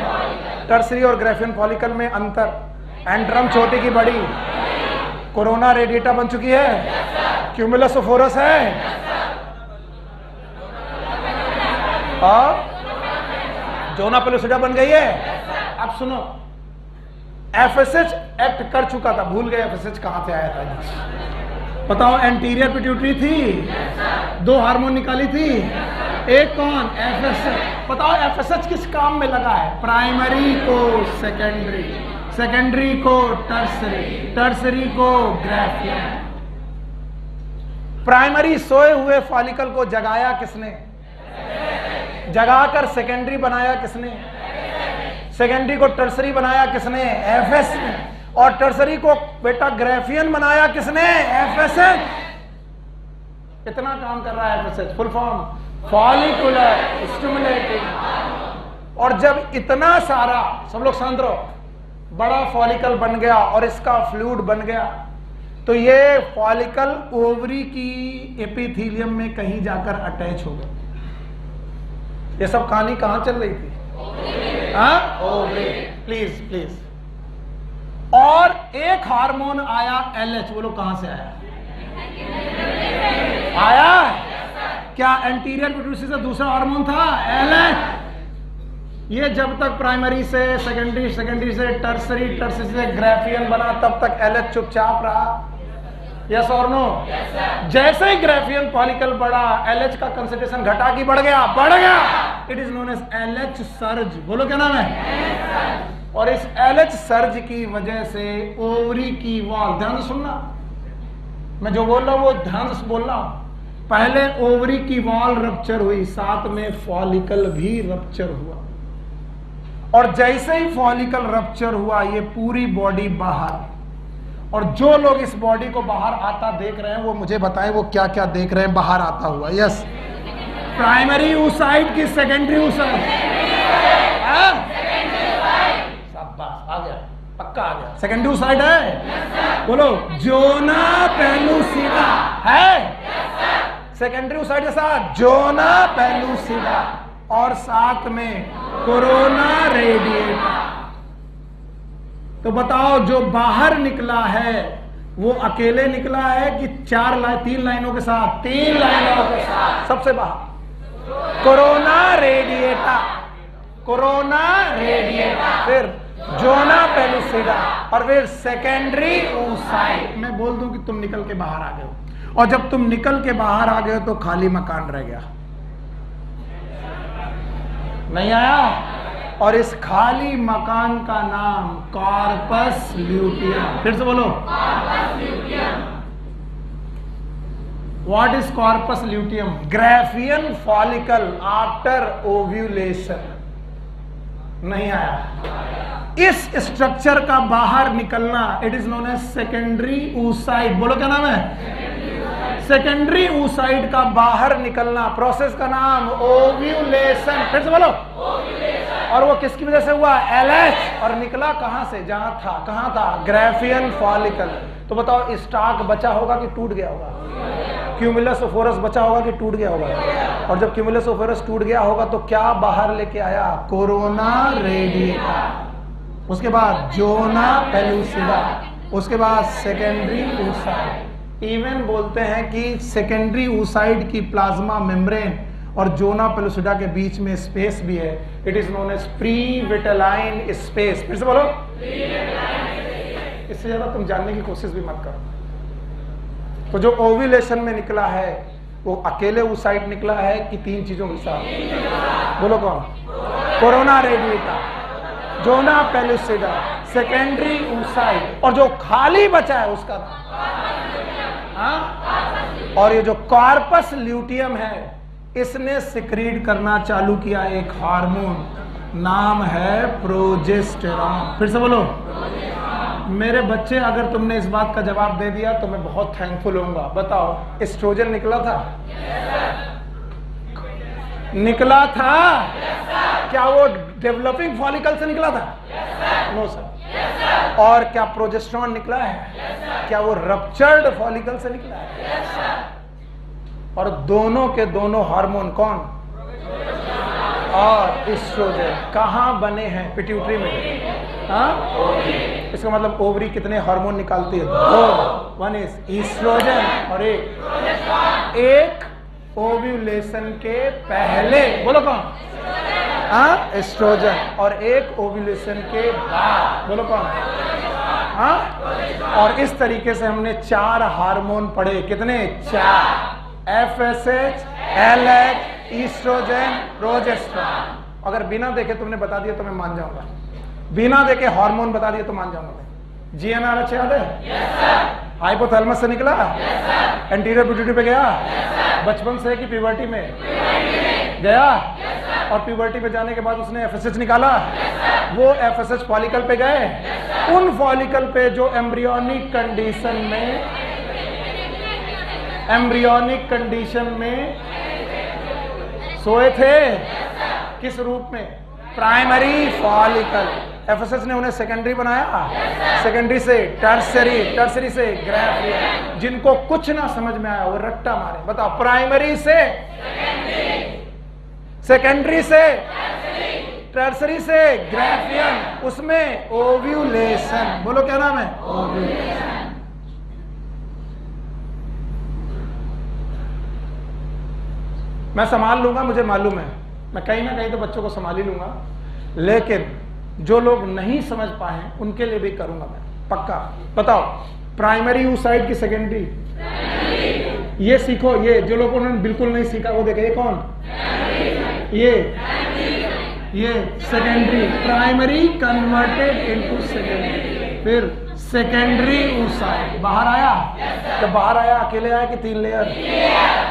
S1: टर्सरी और ग्राफियन फॉलिकल में अंतर। एंट्रम छोटी की बड़ी, कोरोना रेडिएटा बन चुकी है, क्यूमुलस ओफोरस है, और जोना पेलुसिडा बन गई है। अब सुनो, एफएसएच एक्ट कर चुका था, भूल गए एफएसएच कहां से आया था। बताओ, एंटीरियर पिट्यूटरी थी, 2 हार्मोन निकाली थी, एक कौन? एफएसएच। बताओ एफएसएच किस काम में लगा है? प्राइमरी को सेकेंडरी, सेकेंडरी को टर्सरी, टर्सरी को ग्राफियन। प्राइमरी सोए हुए फॉलिकल को जगाया किसने? जगाकर सेकेंडरी बनाया किसने? सेकेंडरी को टर्सरी बनाया किसने? एफएस ने। और टर्सरी को बेटा ग्राफियन बनाया किसने? एफएसएच। कितना काम कर रहा है FSH? Full form follicular stimulating. और जब इतना सारा, सब लोग शांत रहो, बड़ा फॉलिकल बन गया और इसका फ्लूइड बन गया, तो ये फॉलिकल ओवरी की एपिथेलियम में कहीं जाकर अटैच हो गया। ये सब कहानी कहां चल रही थी? ओवरी। Please please. और एक हार्मोन आया LH, बोलो कहां से आया? आया क्या? एंटीरियर पिट्यूटरी से दूसरा हार्मोन था LH। ये जब तक प्राइमरी से सेकेंडरी, सेकेंडरी से टर्सरी, टर्सरी से ग्राफियन बना, तब तक LH चुपचाप रहा। यस और नो? जैसे ही ग्राफियन फॉलिकल बढ़ा, LH का कंसंट्रेशन घटा कि बढ़ गया? बढ़ गया। It is known as LH surge. बोलो क्या नाम है? और इस LH सर्ज की वजह से ओवरी की वॉल, ध्यान से सुनना, मैं जो बोल रहा हूं वो ध्यान से बोल रहा हूं। पहले ओवरी की वॉल रप्चर हुई, साथ में फॉलिकल भी रप्चर हुआ। और जैसे ही फॉलिकल रप्चर हुआ, ये पूरी बॉडी बाहर। और जो लोग इस बॉडी को बाहर आता देख रहे हैं वो मुझे बताएं वो क्या क्या देख रहे हैं बाहर आता हुआ। यस, प्राइमरी oocyte की सेकेंडरी oocyte? शाबाश, आ गया, पक्का आ गया। सेकेंडरी oocyte है? बोलो, जोना पेलुसिडा है। सेकेंडरी oocyte के साथ जोना पेलुसिडा और साथ में कोरोना रेडिएटा। तो बताओ, जो बाहर निकला है वो अकेले निकला है कि 3 लाइनों के साथ? 3 लाइनों के साथ। सबसे बाहर कोरोना रेडिएटा, कोरोना रेडिएटा, फिर जोना पेलुसिडा, और फिर सेकेंडरी oocyte। मैं बोल दूं कि तुम निकल के बाहर आ गए हो, और जब तुम निकल के बाहर आ गए तो खाली मकान रह गया। नहीं आया? और इस खाली मकान का नाम कॉर्पस ल्यूटियम। फिर से बोलो, corpus luteum. What is corpus luteum? Graafian follicle after ovulation. नहीं आया? इस स्ट्रक्चर का बाहर निकलना, it is known as secondary oocyte। बोलो क्या नाम है? सेकेंडरी oocyte का बाहर निकलना, प्रोसेस का नाम ओव्यूलेशन। फिर से बोलो, और वो किसकी वजह से हुआ? LH। और निकला कहां से? जहां था, कहां था? Graafian follicle. तो बताओ, स्टाक बचा होगा कि टूट गया होगा? क्यूमुलस ओफोरस बचा होगा कि टूट गया होगा? और जब क्यूमुलस ओफोरस टूट गया होगा तो क्या बाहर लेके आया? Corona radiata. उसके बाद जोना पेलुसिडा, उसके बाद सेकेंडरी oocyte। इवन बोलते हैं कि सेकेंडरी oocyte की प्लाज्मा मेम्ब्रेन और जोना पेलुसिडा के बीच में स्पेस भी है। It is known as perivitelline space. फिर से बोलो, इससे ज्यादा तुम जानने की कोशिश भी मत करो। तो जो ओव्यूलेशन में निकला है वो अकेले oocyte निकला है कि 3 चीजों के साथ? बोलो कौन? Corona radiata, zona pellucida, secondary oocyte। और जो खाली बचा है उसका नाम, और ये जो कॉर्पस ल्यूटियम है इसने सिक्रीट करना चालू किया एक हार्मोन, नाम है प्रोजेस्टेरॉन। फिर से बोलो। मेरे बच्चे, अगर तुमने इस बात का जवाब दे दिया तो मैं बहुत थैंकफुल होऊंगा। बताओ, एस्ट्रोजन निकला था? निकला था? क्या वो डेवलपिंग फॉलिकल से निकला था? No sir. और क्या प्रोजेस्टेरॉन निकला है? क्या वो रप्चर्ड फॉलिकल से निकला है? और दोनों के दोनों हार्मोन कौन? और एस्ट्रोजन कहां बने हैं? पिट्यूटरी में। हाँ, इसका मतलब ओवरी कितने हार्मोन निकालती है? 2। वन इज एस्ट्रोजन और एक ओव्यूलेशन के पहले। बोलो कौन? हाँ, एस्ट्रोजन। और एक ओव्यूलेशन के बाद। बोलो कौन? हाँ। और इस तरीके से हमने 4 हार्मोन पढ़े। कितने? 4। FSH, LH, estrogen, progesterone. अगर बिना देखे तुमने बता दिया तो मैं मान जाऊंगा, बिना देखे हार्मोन बता दिया तो मान जाऊंगा मैं। GnRH याद है? हाइपोथैलेमस से निकला, एंटीरियर पिट्यूटरी पे गया, बचपन से कि प्यूबर्टी में गया, और प्यूबर्टी पे जाने के बाद उसने FSH निकाला। वो FSH फॉलिकल पे गए, उन फॉलिकल पे जो एम्ब्रियोनिक कंडीशन में सोए थे, किस रूप में? Primary follicle. FSH ने उन्हें सेकेंडरी बनाया, सेकेंडरी से टर्सरी, टर्सरी से ग्राफियन। जिनको कुछ ना समझ में आया वो रट्टा मारे। बताओ, प्राइमरी से सेकेंडरी से टर्सरी से ग्राफियन, उसमें ओव्यूलेशन। बोलो क्या नाम है? ओव्यूलेशन। मैं संभाल लूंगा, मुझे मालूम है, मैं कहीं ना कहीं तो बच्चों को संभाल ही लूंगा, लेकिन जो लोग नहीं समझ पाए उनके लिए भी करूंगा मैं, पक्का। बताओ, प्राइमरी oocyte की सेकेंडरी? ये सीखो। ये जो लोगों ने बिल्कुल नहीं सीखा वो देखे। ये कौन? ये secondary. Primary converted into secondary. फिर सेकेंडरी oocyte बाहर आया। जब बाहर आया अकेले आया कि 3 लेयर?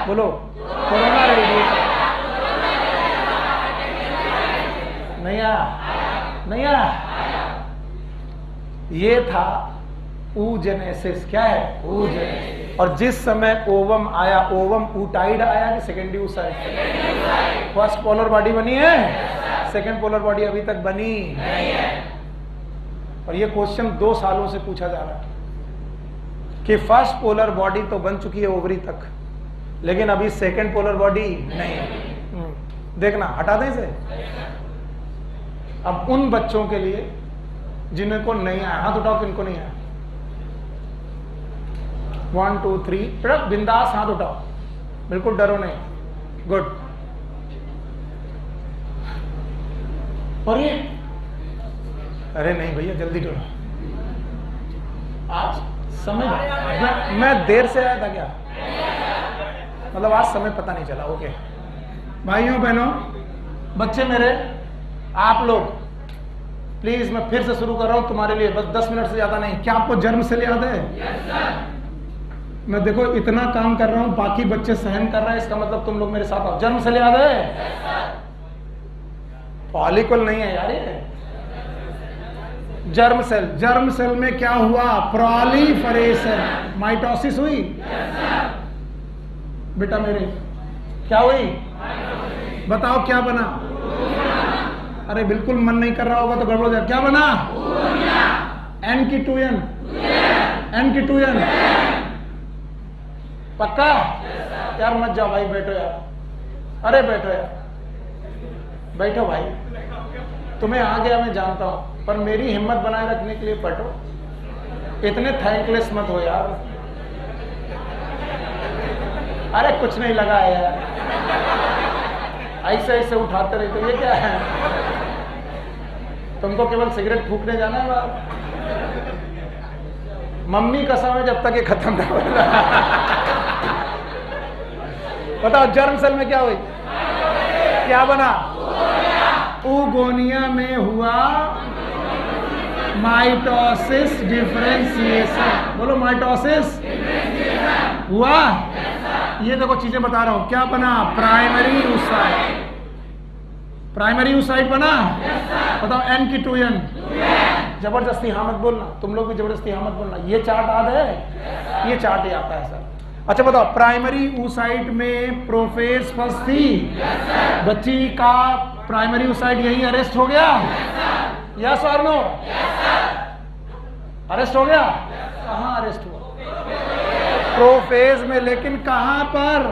S1: बोलो, कोरोना रेडिएटा। नहीं आया? नहीं आया? ये था oogenesis। क्या है? oogenesis। और जिस समय ओवम आया, ओवम oocyte आया कि secondary oocyte? First polar body बनी है, सेकेंड पोलर बॉडी अभी तक बनी नहीं है। और ये क्वेश्चन 2 सालों से पूछा जा रहा है कि फर्स्ट पोलर बॉडी तो बन चुकी है ओवरी तक, लेकिन अभी सेकेंड पोलर बॉडी नहीं। देखना, हटा दें इसे। अब उन बच्चों के लिए जिनको नहीं आया, हाथ उठाओ किनको नहीं आया। 1 2 3, बिंदास हाथ उठाओ, बिल्कुल डरो नहीं। गुड। और ये, अरे नहीं भैया जल्दी डरो, आज समय मैं देर से आया था क्या? मतलब आज समय पता नहीं चला। ओके भाइयों बहनों, बच्चे मेरे, आप लोग प्लीज, मैं फिर से शुरू कर रहा हूं तुम्हारे लिए, बस 10 मिनट से ज्यादा नहीं। क्या आपको जन्म सेल याद है? मैं देखो इतना काम कर रहा हूं, बाकी बच्चे सहन कर रहे हैं, इसका मतलब तुम लोग मेरे साथ आओ। जन्म सेल याद है? फॉलिकल नहीं है यार ये, जर्म सेल। जर्म सेल में क्या हुआ? प्रोलिफरेशन, माइटोसिस हुई। बेटा मेरे, क्या हुई? बताओ क्या बना? अरे बिल्कुल मन नहीं कर रहा होगा तो गड़बड़ हो जाए। क्या बना? एन की 2n, एन की 2n। पक्का? यार मत जाओ भाई, बैठो यार। अरे बैठो यार, बैठो भाई। तुम्हें आ गया मैं जानता हूं, पर मेरी हिम्मत बनाए रखने के लिए पढ़ो। इतने थैंकलेस मत हो यार। अरे कुछ नहीं लगा है यार, ऐसे ऐसे उठाते रहते। ये क्या है? तुमको केवल सिगरेट फूकने जाना है बाहर? मम्मी कसम है जब तक ये खत्म ना हो। बताओ जर्म सेल में क्या हुई? क्या बना? ऊगोनिया में हुआ माइटोसिस डिफरेंशिएशन। बोलो माइटोसिस हुआ। ये देखो चीजें बता रहा हूं। क्या बना? Primary oocyte। प्राइमरी oocyte बना। बताओ एन की 2n। जबरदस्ती हाँ मत बोलना, तुम लोग भी जबरदस्ती हाँ मत बोलना। ये चार्ट याद है? ये चार्ट ही आता है सर। अच्छा बताओ, प्राइमरी oocyte में प्रोफेज फर्स्ट थी। बच्ची का प्राइमरी oocyte यही अरेस्ट हो गया? यस और नो? अरेस्ट हो गया? कहाँ अरेस्ट हुआ? प्रोफेज में, लेकिन कहां पर?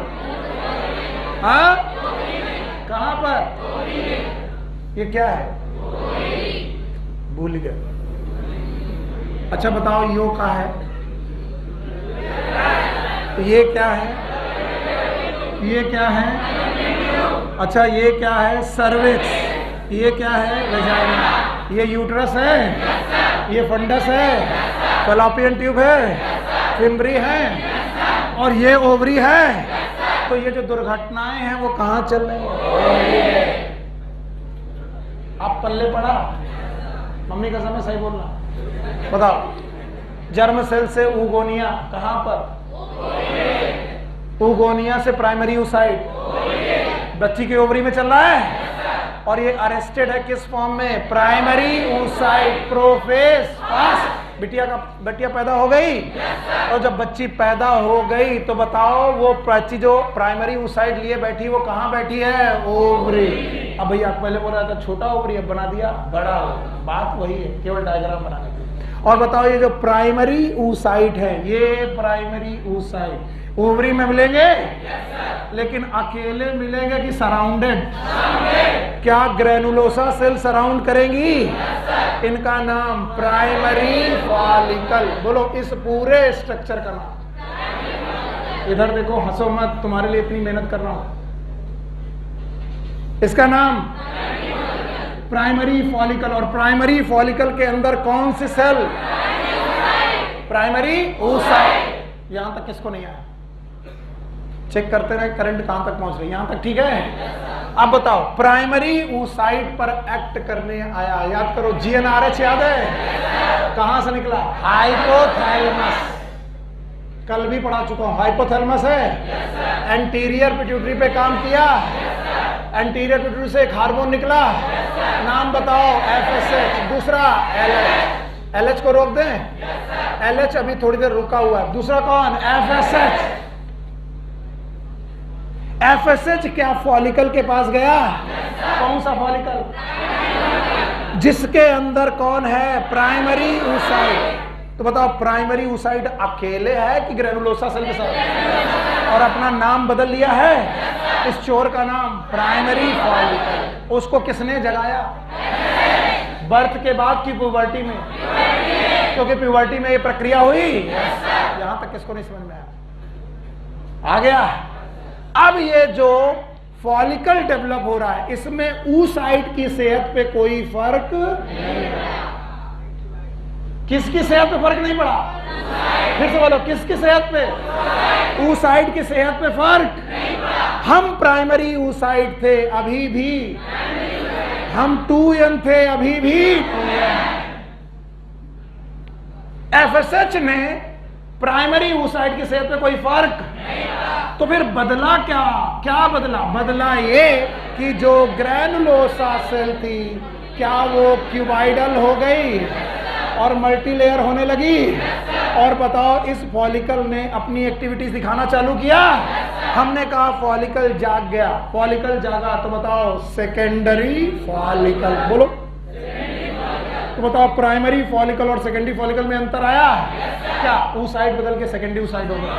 S1: हाँ, कहां पर? ये क्या है? भूल गए। अच्छा बताओ यो का है? तो ये क्या है? ये क्या है? अच्छा ये क्या है? सर्विक्स। ये क्या है? वेजाइना। ये यूट्रस है? ये फंडस है? फैलोपियन ट्यूब है? फिम्बरी है? और ये ओवरी है। तो ये जो दुर्घटनाएं हैं वो कहां चल रही हैं? आप पल्ले पड़ा? मम्मी का समय सही बोलना। बताओ, जर्म सेल से ऊगोनिया कहां पर? ऊगोनिया से प्राइमरी oocyte बच्ची की ओवरी में चल रहा है। और ये अरेस्टेड है किस फॉर्म में? Primary oocyte prophase first. बिटिया पैदा हो गई। और जब बच्ची पैदा हो गई तो बताओ वो बच्ची जो प्राइमरी oocyte लिए बैठी वो कहां बैठी है? ओवरी। अब भैया पहले बोल रहा था छोटा ओवरी, अब बना दिया बड़ा। बात वही है, केवल डायग्राम बनाने की। और बताओ ये जो प्राइमरी oocyte है, ये प्राइमरी oocyte ओवरी में मिलेंगे? लेकिन अकेले मिलेंगे कि सराउंडेड? क्या ग्रेनुलोसा सेल सराउंड करेंगी? इनका नाम प्राइमरी फॉलिकल। बोलो इस पूरे स्ट्रक्चर का नाम। इधर देखो, हंसो मत, तुम्हारे लिए इतनी मेहनत कर रहा हूं। इसका नाम प्राइमरी फॉलिकल। और प्राइमरी फॉलिकल के अंदर कौन सी सेल? Primary oocyte। यहां तक किसको नहीं आया? चेक करते रहे करंट कहां तक पहुंच रही है। यहां तक ठीक है? अब बताओ, प्राइमरी oocyte पर एक्ट करने आया। याद करो, GnRH याद है? कहां से निकला? हाइपोथैलेमस। कल भी पढ़ा चुका हूं। हाइपोथैलेमस है। एंटीरियर पिट्यूटरी पे काम किया। एंटीरियर पिट्यूटरी से एक हार्मोन निकला। नाम बताओ? FSH। दूसरा LH। LH को रोक दें? LH अभी थोड़ी देर रुका हुआ है। दूसरा कौन? FSH। FSH क्या फॉलिकल के पास गया? कौन सा फॉलिकल? जिसके अंदर कौन है? Primary oocyte। तो बताओ, प्राइमरी oocyte अकेले है कि ग्रेनुलोसा सेल के साथ? और अपना नाम बदल लिया है। इस चोर का नाम प्राइमरी फॉलिकल। उसको किसने जगाया? बर्थ के बाद की प्यूबर्टी में? क्योंकि प्यूबर्टी में ये प्रक्रिया हुई। यहां तक किसको नहीं समझ में आया? आ गया? अब ये जो फॉलिकल डेवलप हो रहा है, इसमें oocyte की सेहत पे कोई फर्क नहीं पड़ा। किसकी सेहत पे फर्क नहीं पड़ा? फिर से बोलो, किसकी सेहत पे? oocyte की सेहत पे फर्क नहीं पड़ा। हम प्राइमरी oocyte थे, अभी भी हम 2n थे, अभी भी 2n। FSH ने प्राइमरी oocyte की सेहत पे कोई फर्क नहीं पड़ा। तो फिर बदला क्या? क्या बदला? बदला ये कि जो ग्रैनुलोसा सेल थी, क्या वो क्यूबाइडल हो गई? और मल्टी लेयर होने लगी। और बताओ, इस फॉलिकल ने अपनी एक्टिविटीज दिखाना चालू किया। हमने कहा फॉलिकल जाग गया, फॉलिकल जागा, तो बताओ सेकेंडरी फॉलिकल, बोलो। तो बताओ प्राइमरी फॉलिकल और सेकेंडरी फॉलिकल में अंतर आया? क्या oocyte बदल के सेकेंडरी oocyte हो गया?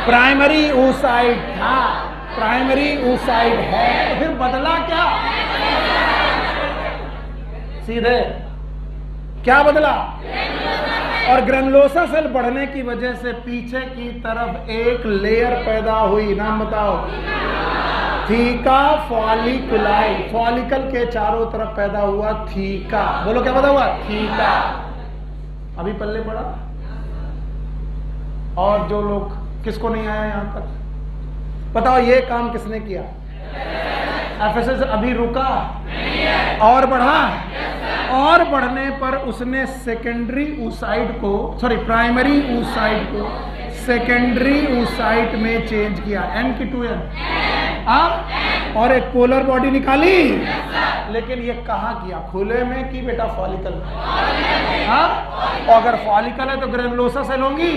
S1: प्राइमरी oocyte था, प्राइमरी oocyte है, तो फिर बदला क्या? सीधे क्या बदला? और ग्रेनुलोसा सेल बढ़ने की वजह से पीछे की तरफ एक लेयर पैदा हुई, नाम बताओ। थीका फॉलिकुलाई, फॉलिकल के चारों तरफ पैदा हुआ थीका, बोलो क्या पैदा हुआ? थीका। अभी पल्ले पड़ा। और जो लोग, किसको नहीं आया यहां तक? बताओ ये काम किसने किया? एफएसएस अभी रुका और बढ़ा, और बढ़ने पर उसने सेकेंडरी oocyte को, सॉरी प्राइमरी oocyte को सेकेंडरी oocyte में चेंज किया, N की 2N, और एक पोलर बॉडी निकाली। लेकिन ये कहाँ किया? खुले में की बेटा फॉलिकल में? हाँ, और अगर फॉलिकल है तो ग्रेनुलोसा सेल होंगी।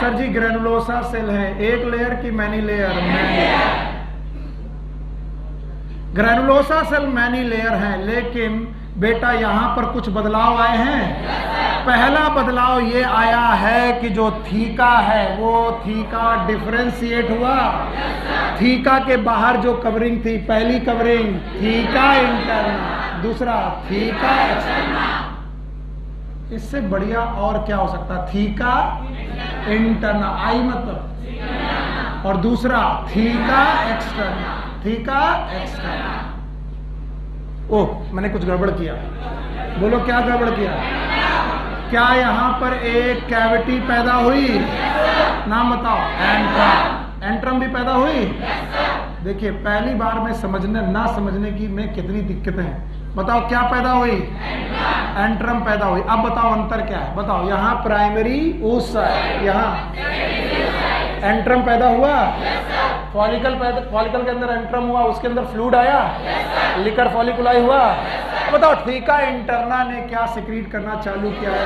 S1: सर जी ग्रेनुलोसा सेल है, एक लेयर की many layer? Granulosa cell many layer है, लेकिन बेटा यहां पर कुछ बदलाव आए हैं। पहला बदलाव ये आया है कि जो थीका है वो थीका डिफरेंशिएट हुआ। थीका के बाहर जो कवरिंग थी, पहली कवरिंग थीका इंटरना, दूसरा थीका एक्सटर्ना। इससे बढ़िया और क्या हो सकता? थीका इंटरना, आई मतलब, और दूसरा थीका एक्सटर्ना, थीका एक्सटर्ना। ओह, मैंने कुछ गड़बड़ किया। बोलो क्या गड़बड़ किया? क्या यहां पर एक कैविटी पैदा हुई? नाम बताओ। एंट्रम, एंट्रम भी पैदा हुई। देखिए पहली बार में समझने ना समझने की में कितनी दिक्कतें हैं। बताओ क्या पैदा हुई? एंट्रम पैदा हुई। अब बताओ अंतर क्या है? बताओ, यहाँ प्राइमरी oocyte, यहाँ एंट्रम पैदा हुआ। फॉलिकल के अंदर एंट्रम हुआ, उसके अंदर फ्लूइड आया, लिकर फॉलिकुलाई हुआ। बताओ थीका इंटरना ने क्या सिक्रीट करना चालू किया है?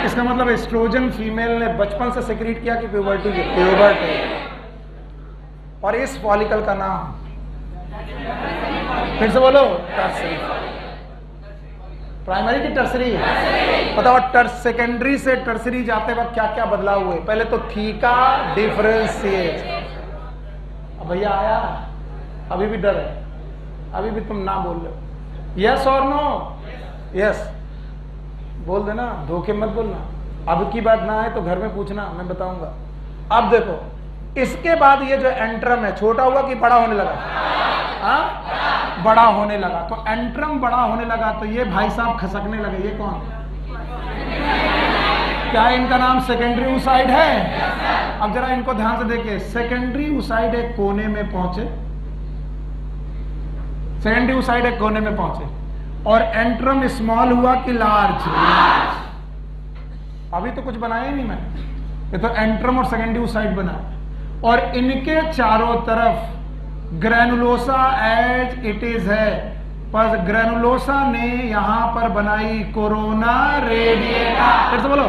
S1: इसका मतलब एस्ट्रोजन फीमेल ने बचपन से सिक्रीट किया कि प्यूबर्टी की? प्यूबर्टी। और इस फॉलिकल का नाम फिर से बोलो? टर्सरी। प्राइमरी की टर्सरी? बताओ सेकेंडरी से टर्सरी जाते वक्त क्या क्या बदलाव हुए? पहले तो थीका डिफरेंशिएट। अब भैया आया, अभी भी डर है, अभी भी तुम ना बोल रहे हो। यस और नो? यस बोल देना, धोखे मत बोलना। अब की बात ना है तो घर में पूछना, मैं बताऊंगा। अब देखो, इसके बाद ये जो एंट्रम है छोटा हुआ कि बड़ा होने लगा? हाँ, बड़ा होने लगा। तो एंट्रम बड़ा होने लगा तो ये भाई साहब खसकने लगे। ये कौन? क्या इनका नाम सेकेंडरी oocyte है? अब जरा इनको ध्यान से देखिए। सेकेंडरी oocyte एक कोने में पहुंचे, सेकेंडरी oocyte एक कोने में पहुंचे, और एंट्रम स्मॉल हुआ कि लार्ज? अभी तो कुछ बनाया ही नहीं मैंने, ये तो एंट्रम और सेकेंडरी oocyte बना। और इनके चारों तरफ ग्रेनुलोसा एज इट इज है, पर ग्रेनुलोसा ने यहां पर बनाई कोरोना रेडिएटा। फिर से बोलो।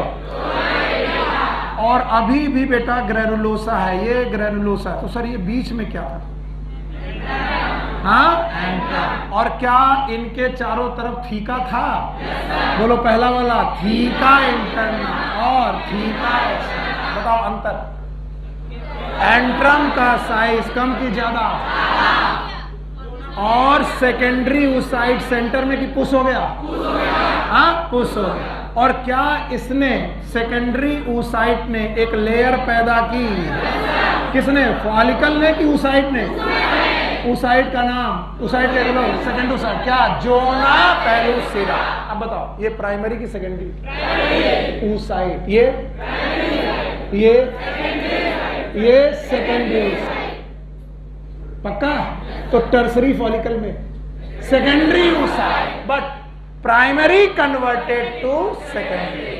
S1: और अभी भी बेटा ग्रेनुलोसा है, ये ग्रेनुलोसा। तो सर ये बीच में क्या था? हाँ, एंट्रम। और क्या इनके चारों तरफ थीका था? बोलो पहला वाला थीका इंटरना और थीका एक्सटर्ना। बताओ अंतर। एंट्रम का साइज कम की ज्यादा, और सेकेंडरी oocyte सेंटर में कि पुश हो गया? हाँ, पुश हो गया। और क्या इसने सेकेंडरी oocyte ने एक लेयर पैदा की? किसने? फॉलिकल ने कि oocyte ने? oocyte का नाम, oocyte ले लो, सेकेंडरी oocyte क्या? Zona pellucida. अब बताओ ये प्राइमरी की सेकेंडरी? oocyte। ये सेकेंडरी पक्का? तो टर्सरी फॉलिकल में secondary oocyte, but primary converted to secondary.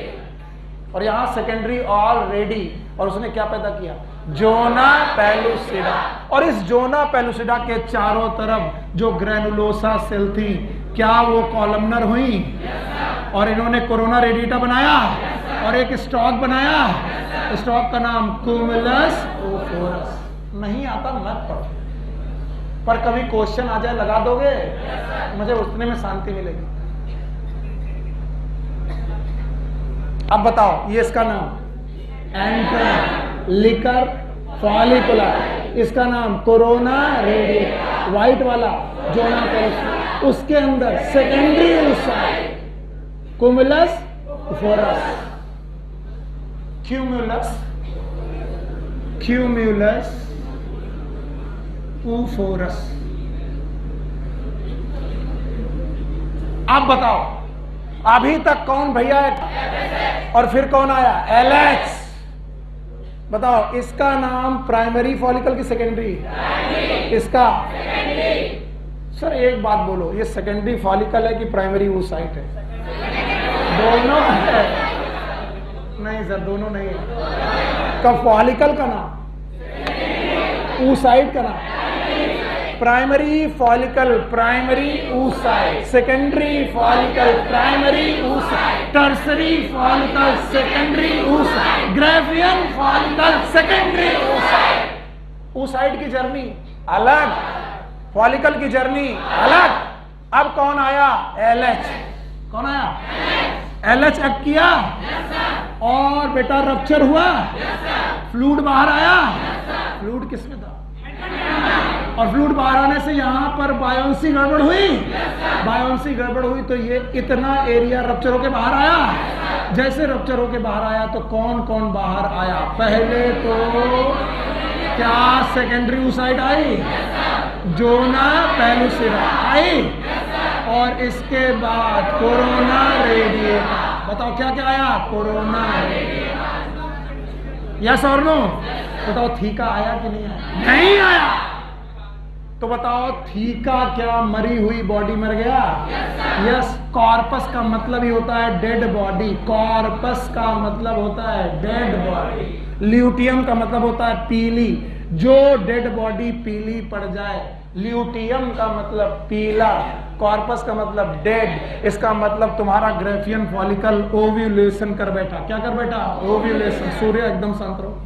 S1: और यहां सेकेंडरी ऑलरेडी, और उसने क्या पैदा किया? Zona pellucida. और इस जोना पेलुसिडा के चारों तरफ जो ग्रेनुलोसा सेल थी क्या वो कॉलमनर हुई? और इन्होंने कोरोना रेडिएटा बनाया और एक स्टॉक बनाया, स्टॉक का नाम क्यूमुलस ओफोरस। नहीं आता मत पढ़ो, पर कभी क्वेश्चन आ जाए लगा दोगे, मुझे उतने में शांति मिलेगी। अब बताओ, ये इसका नाम एंटर लिकर फॉलिकुलर, इसका नाम कोरोना रेडिएटा, व्हाइट वाला जोना पेलुस, उसके अंदर सेकेंडरी oocyte क्यूमुलस ओफोरस, क्यूमुलस ओफोरस। अब बताओ, अभी तक कौन भैया है और फिर कौन आया? LH। बताओ, इसका नाम प्राइमरी फॉलिकल की सेकेंडरी? इसका सर एक बात बोलो, ये सेकेंडरी फॉलिकल है कि प्राइमरी oocyte है? दोनों है। नहीं सर, दोनों नहीं है। कब फॉलिकल का नाम, oocyte का नाम? Primary follicle primary oocyte, secondary follicle primary oocyte, tertiary follicle secondary oocyte, Graafian follicle secondary oocyte। oocyte की जर्नी अलग, फॉलिकल की जर्नी अलग। अब कौन आया? LH। कौन आया? LH एक्ट किया और बेटा रप्चर हुआ, फ्लूइड बाहर आया। फ्लूइड किसमें था? और फ्लूइड बाहर आने से यहां पर बायोन्सी गड़बड़ हुई, बायोन्सी गड़बड़ हुई तो ये इतना एरिया रप्चर होके बाहर आया। जैसे रप्चर होके बाहर आया तो कौन कौन बाहर आया? पहले तो क्या सेकेंडरी oocyte आई, जोना पेलुसिडा आई, और इसके बाद कोरोना रेडिएटा। बताओ क्या क्या आया? Corona radiata. यस और नो? बताओ थीका आया कि नहीं आया? नहीं आया। तो बताओ थीका क्या मरी हुई बॉडी मर गया? यस। कॉर्पस का मतलब ही होता है डेड बॉडी, कॉर्पस का मतलब होता है डेड बॉडी। ल्यूटियम का मतलब होता है पीली, जो डेड बॉडी पीली पड़ जाए। ल्यूटियम का मतलब पीला, कॉर्पस का मतलब डेड। इसका मतलब तुम्हारा ग्रेफियन फॉलिकल ओव्यूलेशन कर बैठा। क्या कर बैठा? ओव्यूलेशन। सूर्य एकदम शांत रहो,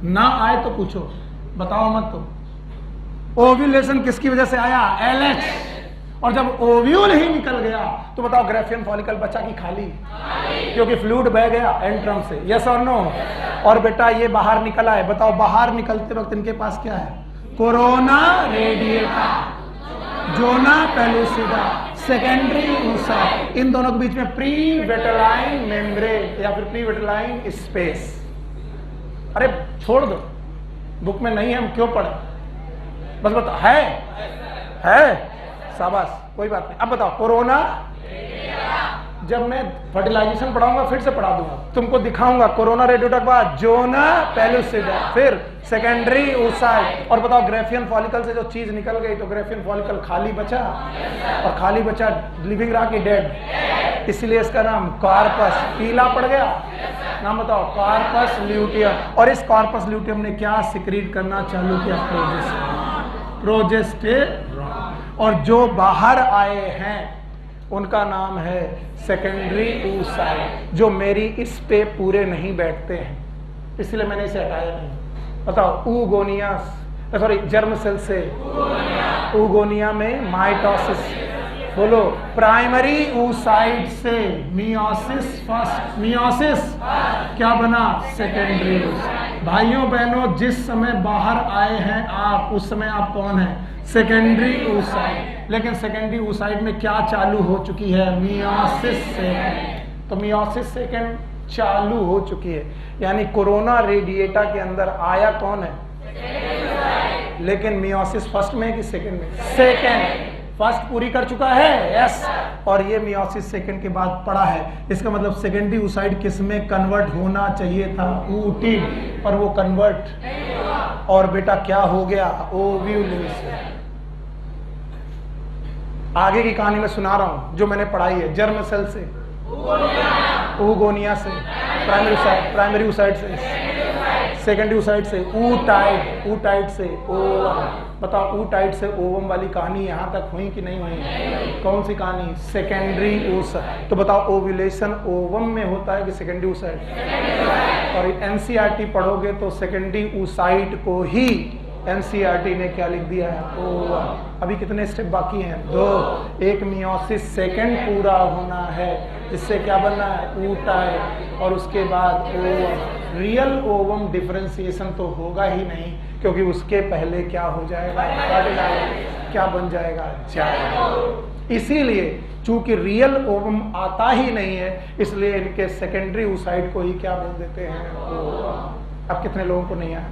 S1: ना आए तो पूछो, बताओ मत। तो ओव्यूलेशन किसकी वजह से आया? LH। और जब ओव्यूल ही निकल गया तो बताओ ग्रेफियन फॉलिकल बचा कि खाली? क्योंकि फ्लूइड बह गया एंट्रम से। यस और नो? और बेटा ये बाहर निकला है। बताओ बाहर निकलते वक्त इनके पास क्या है? Corona radiata, zona pellucida, secondary oocyte। इन दोनों के बीच में प्री वेटेलाइन मेम्ब्रेन या फिर प्री वेटेलाइन स्पेस। अरे छोड़ दो, बुक में नहीं है, हम क्यों पढ़े? बस बताओ, है शाबाश, कोई बात नहीं। अब बताओ कोरोना, जब मैं फर्टिलाइजेशन पढ़ाऊंगा फिर से पढ़ा दूंगा, तुमको दिखाऊंगा कोरोना रेडिएटा के बाद जोना पेलुसिडा, फिर सेकेंडरी oocyte। और बताओ ग्रेफियन फॉलिकल से जो चीज निकल गई तो ग्रेफियन फॉलिकल खाली बचा, और खाली बचा लिविंग रहा कि डेड? इसलिए इसका नाम कॉर्पस, पीला पड़ गया। नाम बताओ? Corpus luteum. और इस कॉर्पस ल्यूटियम ने क्या सिक्रीट करना चालू किया? प्रोजेस्टेरॉन। और जो बाहर आए हैं उनका नाम है सेकेंडरी oocyte, जो मेरी इस पे पूरे नहीं बैठते हैं, इसलिए मैंने इसे हटाया नहीं। बताओ ऊगोनिया, सॉरी जर्म सेल से ऊगोनिया में माइटोसिस। बोलो प्राइमरी oocyte से मियोसिस फर्स्ट, मियोसिस क्या बना? Secondary oocyte। भाइयों बहनों, जिस समय बाहर आए हैं आप, उस समय आप कौन है? Secondary oocyte। लेकिन सेकेंडरी oocyte में क्या चालू हो चुकी है? Meiosis second. तो मियोसिस सेकेंड चालू हो चुकी है, यानी कोरोना रेडिएटा के अंदर आया कौन है? लेकिन मियोसिस फर्स्ट में कि सेकेंड में? सेकेंड। फर्स्ट पूरी कर चुका है, यस। और ये मियोसिस सेकेंड के बाद पड़ा है। इसका मतलब सेकेंडरी oocyte किस में कन्वर्ट होना चाहिए था? ootin, और वो कन्वर्ट। और बेटा क्या हो गया? ओव्यूलेशन। आगे की कहानी में सुना रहा हूं जो मैंने पढ़ाई है। जर्म सेल से ऊगोनिया से प्राइमरी oocyte से सेकेंडरी oocyte से oocyte से ओवम। बताओ oocyte से ओवम वाली कहानी यहाँ तक हुई कि नहीं हुई? कौन सी कहानी? Secondary oocyte। तो बताओ ओव्यूलेशन ओवम में होता है कि सेकेंडरी oocyte? और एनसीईआरटी पढ़ोगे तो सेकेंडरी oocyte को ही एनसीईआरटी ने क्या लिख दिया है? ओवम। अभी कितने स्टेप बाकी हैं? 2। एक मियोसिस सेकेंड पूरा होना है जिससे क्या बनना है? oocyte। और उसके बाद ओवम। रियल ओवम डिफरेंशिएशन तो होगा ही नहीं, क्योंकि उसके पहले क्या हो जाएगा? क्या बन जाएगा? जाएगा। इसीलिए चूंकि रियल ओवम आता ही नहीं है, इसलिए इनके सेकेंडरी oocyte को ही क्या बोल देते हैं? ओवम। अब कितने लोगों को नहीं आया?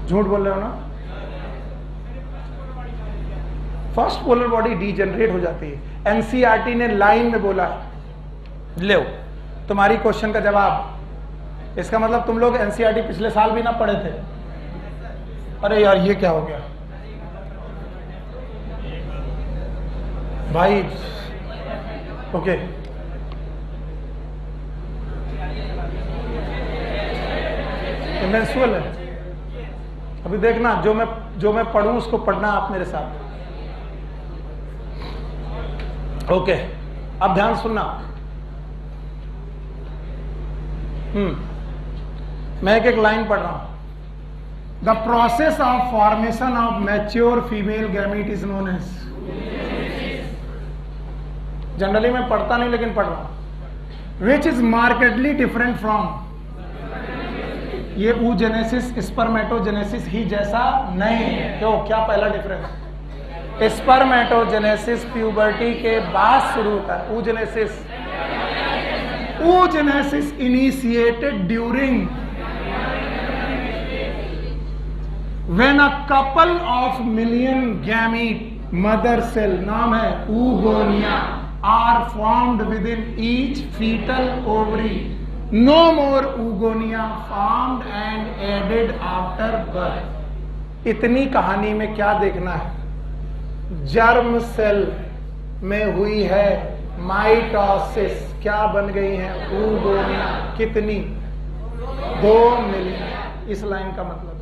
S1: झूठ बोल रहे हो ना? फर्स्ट पोलर बॉडी डीजनरेट हो जाती है। एनसीईआरटी ने लाइन में बोला है। लो तुम्हारी क्वेश्चन का जवाब। इसका मतलब तुम लोग एनसीईआरटी पिछले साल भी ना पढ़े थे। अरे यार ये क्या हो गया भाई? ओके मेंस्ट्रुअल है। अभी देखना, जो मैं पढ़ूं उसको पढ़ना आप मेरे साथ। ओके अब ध्यान सुनना। मैं एक लाइन पढ़ रहा हूं। The process of formation of mature female gamete is known as. Generally मैं पढ़ता नहीं लेकिन पढ़ रहा हूं। Which is markedly different from. ये oogenesis स्पर्मेटोजेनेसिस ही जैसा नहीं है। क्यों? क्या पहला डिफरेंस? स्पर्मेटोजेनेसिस प्यूबर्टी के बाद शुरू होता है। oogenesis initiated during when a couple of million gamete mother cell, नाम है oogonia, are formed within each fetal ovary. No more oogonia formed and added after birth. इतनी कहानी में क्या देखना है? जर्म सेल में हुई है माइटोसिस। क्या बन गई है? oogonia। कितनी? 2 मिलियन। इस लाइन का मतलब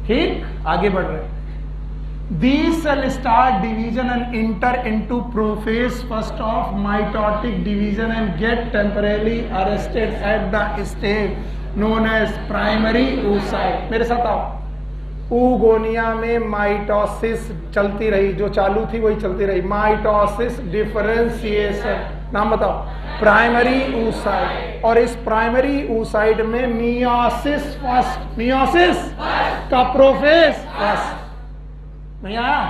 S1: ठीक। आगे बढ़ रहे हैं। These cells start division and enter into prophase first of mitotic division and get temporarily arrested at the stage known as primary oocyte। मेरे साथ आओ। oogonia में माइटोसिस चलती रही, जो चालू थी वही चलती रही। माइटोसिस डिफरेंशिएशन, नाम बताओ। Primary oocyte। और इस प्राइमरी oocyte में मियोसिस फर्स्ट, मियोसिस का प्रोफेज फर्स्ट। नहीं आया?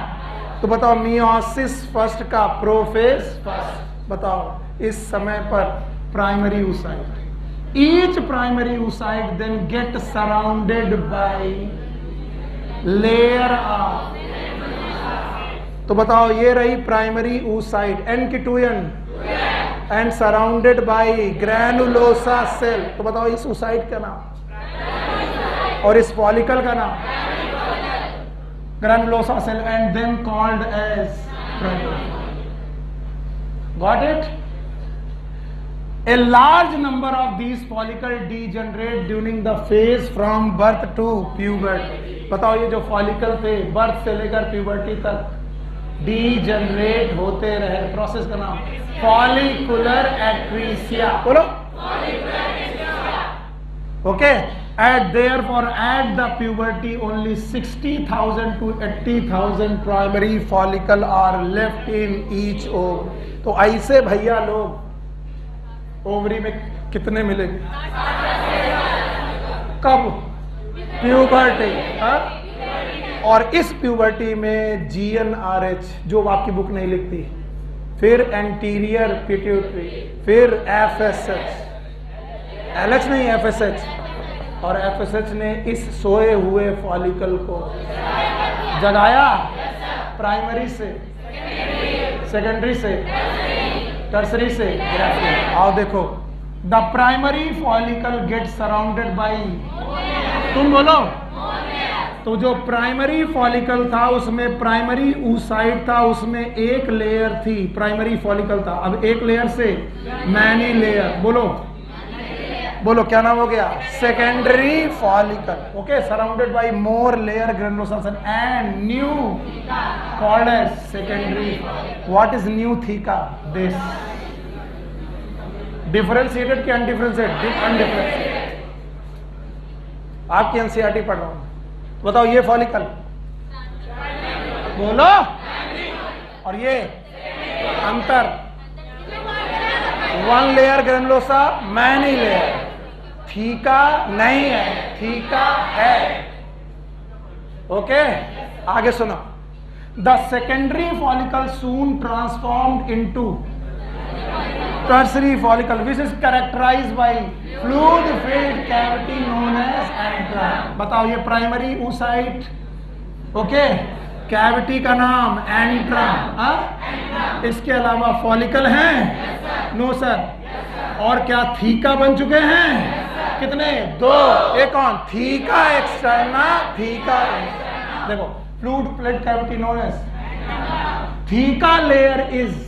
S1: तो बताओ मियोसिस फर्स्ट का प्रोफेज फर्स्ट। बताओ इस समय पर primary oocyte। Each primary oocyte then get surrounded by layer of. तो बताओ ये रही प्राइमरी oocyte एन की 2n and surrounded by granulosa cell. तो बताओ इस oocyte का नाम और इस फॉलिकल का नाम? granulosa cell and then called as protoplasm. Got it? A large number of these follicles degenerate during the phase from birth to puberty. बताओ ये जो फॉलिकल थे बर्थ से लेकर प्यूबर्टी तक डीजनरेट होते रहे। प्रोसेस का नाम फॉलिकुलर एट्रीसिया। बोलो okay. Therefore, at the puberty, only 60,000 to 80,000 primary follicle are left in each ovary. तो ऐसे भैया लोग ओवरी में कितने मिलेंगे? कब? प्यूबर्टी। और इस प्यूबर्टी में GnRH, जो आपकी बुक नहीं लिखती, फिर एंटीरियर पिट्यूटरी, फिर FSH, LH नहीं FSH, और FSH ने इस सोए हुए फॉलिकल को जगाया। प्राइमरी से, सेकेंडरी से, टर्सरी से, ग्राफिक। आओ देखो, the primary follicle get surrounded by, तुम बोलो। तो जो प्राइमरी फॉलिकल था उसमें प्राइमरी oocyte था, उसमें एक लेयर थी, प्राइमरी फॉलिकल था। अब एक लेयर से मैनी लेयर, बोलो बोलो क्या नाम हो गया? Secondary follicle. Okay, surrounded by more layer granulosa and new called as secondary. What is new theca? This. Differentiated कि अनडिफरेंशिएटेड? अनडिफरेंशिएटेड. आपकी एनसीईआरटी पढ़ रहा हूं. बताओ ये फॉलिकल बोलो, और ये अंतर. One layer granulosa, many layer. Theca नहीं है, थीका है. ओके, आगे सुनो. The secondary follicle soon transformed into tertiary follicle which is characterized by fluid filled cavity known as antrum. बताओ ये प्राइमरी oocyte. ओके, कैविटी का नाम एंट्रम. इसके अलावा फॉलिकल हैं? No sir. और क्या थीका बन चुके हैं? कितने? 2. एक कौन? Theca externa, theca. देखो, fluid filled cavity known as. Theca layer is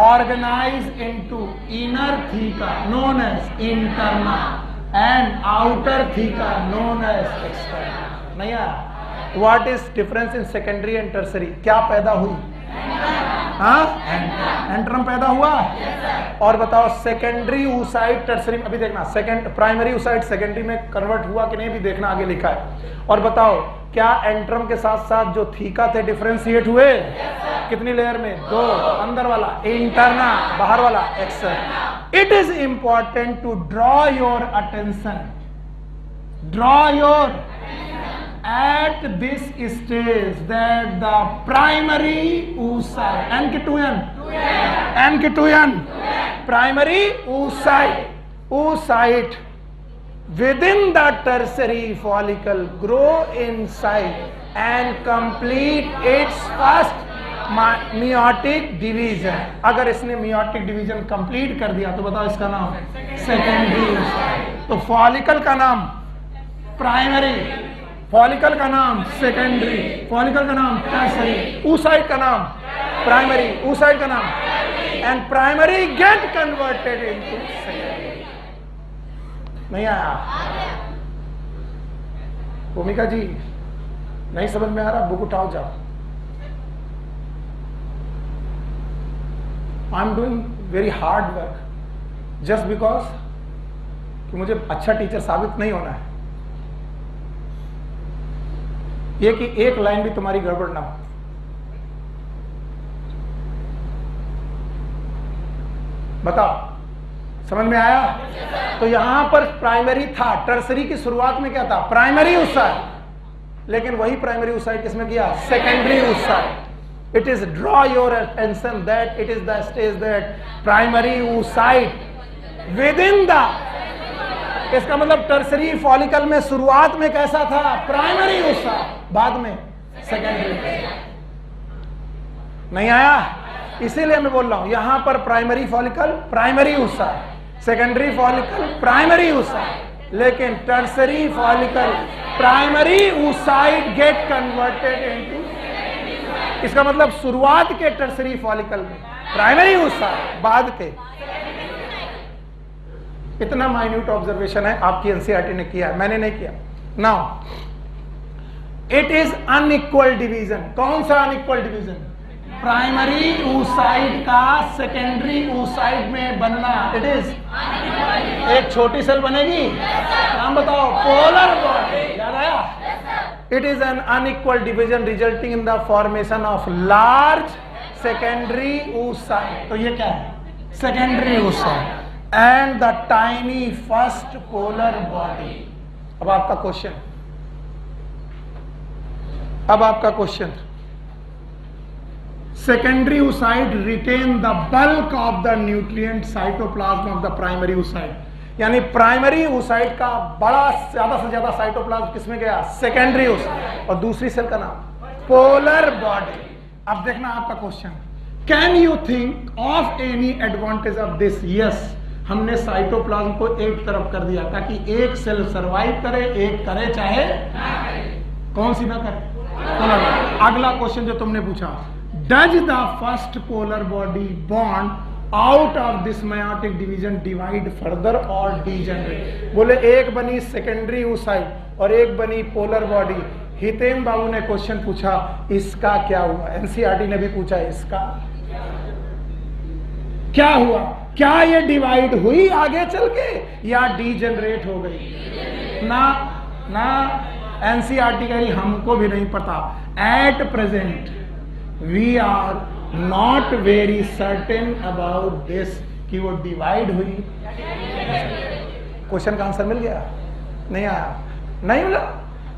S1: organized into inner theca known as interna and outer theca known as externa. नहीं है? What is difference in secondary and tertiary? क्या पैदा हुई? Antrum पैदा हुआ. और बताओ सेकेंडरी oocyte टर्सरी. अभी देखना प्राइमरी oocyte सेकेंडरी में कन्वर्ट हुआ कि नहीं भी देखना, आगे लिखा है. और बताओ क्या एंट्रम के साथ साथ जो थीका थे डिफरेंशिएट हुए? कितनी लेयर में? 2. अंदर वाला इंटरना, बाहर वाला externa. It is important to draw your attention. Draw your at this stage that the primary oocyte, N की 2N, N की 2N, primary oocyte within the tertiary follicle grow in size and complete its first meiotic division. अगर इसने meiotic division complete कर दिया तो बताओ इसका नाम secondary oocyte. तो follicle का नाम primary, फॉलिकल का नाम सेकेंडरी, फॉलिकल का नाम टर्सरी, oocyte का नाम प्राइमरी, oocyte का नाम and primary get converted into secondary. नहीं आया? भूमिका जी नहीं समझ में आ रहा? बुक उठाओ जाओ. I am doing very hard work just because कि मुझे अच्छा टीचर साबित नहीं होना है. ये कि एक लाइन भी तुम्हारी गड़बड़ ना हो. बताओ, समझ में आया? तो यहां पर प्राइमरी था, टर्सरी की शुरुआत में क्या था? Primary oocyte. लेकिन वही प्राइमरी oocyte किसमें किया? Secondary oocyte. It is draw your attention that it is the stage that primary oocyte with in the. इसका मतलब टर्सरी फॉलिकल में शुरुआत में कैसा था? प्राइमरी oocyte, बाद में सेकेंडरी. नहीं आया? इसीलिए मैं बोल रहा हूं यहां पर primary follicle primary oocyte, secondary follicle primary oocyte, लेकिन tertiary follicle primary oocyte get converted into. इसका मतलब शुरुआत के टर्सरी फॉलिकल में प्राइमरी oocyte, बाद के. इतना माइन्यूट ऑब्जर्वेशन है, आपकी एनसीईआरटी ने किया है, मैंने नहीं किया. Now it is unequal division. कौन सा अनइक्वल डिवीजन? प्राइमरी oocyte का सेकेंडरी oocyte में बनना. इट इज एक छोटी सेल बनेगी, नाम बताओ? Polar body. याद आया? It is an unequal division resulting in the formation of large secondary oocyte. तो ये क्या है? Secondary oocyte and the tiny first polar body. अब आपका question, secondary oocyte retain the bulk of the nutrient cytoplasm of the primary oocyte. यानी primary oocyte का बड़ा ज्यादा से ज्यादा साइटोप्लाज्म किसमें गया? Secondary oocyte. और दूसरी सेल का नाम पोलर बॉडी. अब देखना आपका question, can you think of any advantage of this? Yes, हमने साइटोप्लाज्म को एक तरफ कर दिया ताकि एक सेल सरवाइव करे, एक करे चाहे कौन सी ना करे. अगला क्वेश्चन जो तुमने पूछा, does the first polar body bond out of this meiotic division divide further और डीजेनरेट। बोले एक बनी सेकेंडरी oocyte और एक बनी पोलर बॉडी। हितेम बाबू ने क्वेश्चन पूछा इसका क्या हुआ, एनसीईआरटी ने भी पूछा इसका क्या हुआ, क्या ये डिवाइड हुई आगे चल के या डीजेनरेट हो गई? ना एनसीईआरटी कह रही हमको भी नहीं पता। At present we are not very certain about this कि वो डिवाइड हुई। क्वेश्चन का आंसर मिल गया? नहीं आया? नहीं मिला?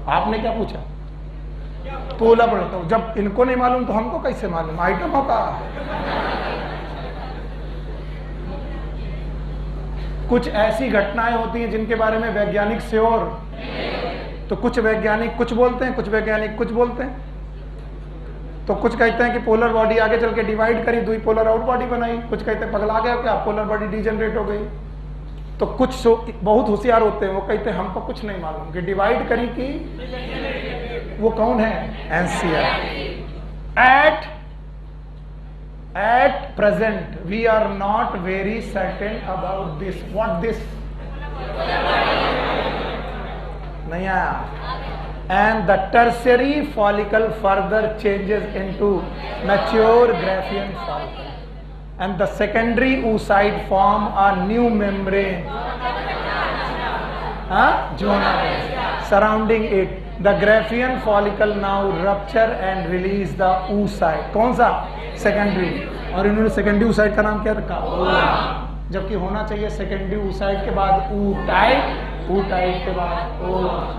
S1: आपने क्या पूछा? पोला पढ़ता हूं। जब इनको नहीं मालूम तो हमको कैसे मालूम? आइटमों का कुछ ऐसी घटनाएं होती हैं जिनके बारे में वैज्ञानिक श्योर, तो कुछ वैज्ञानिक कुछ बोलते हैं, कुछ वैज्ञानिक कुछ बोलते हैं। तो कुछ कहते हैं कि पोलर बॉडी आगे चल के डिवाइड करी, दुई पोलर आउट बॉडी बनाई। कुछ कहते हैं पगला गया क्या, पोलर बॉडी डीजनरेट हो गई। तो कुछ बहुत होशियार होते हैं, वो कहते हैं हमको कुछ नहीं मालूम कि डिवाइड करी कि वो कौन है? NCERT. At present, we are not very certain about this. What this? नहीं आया? And the tertiary follicle further changes into mature Graafian follicle, and the secondary oocyte form a new membrane, zona surrounding it. The Graafian follicle now rupture and release the oocyte. कौन सा? Secondary. और इन्होंने secondary oocyte का नाम क्या रखा? जबकि होना चाहिए सेकेंडरी oocyte के बाद oocyte के बाद ओ,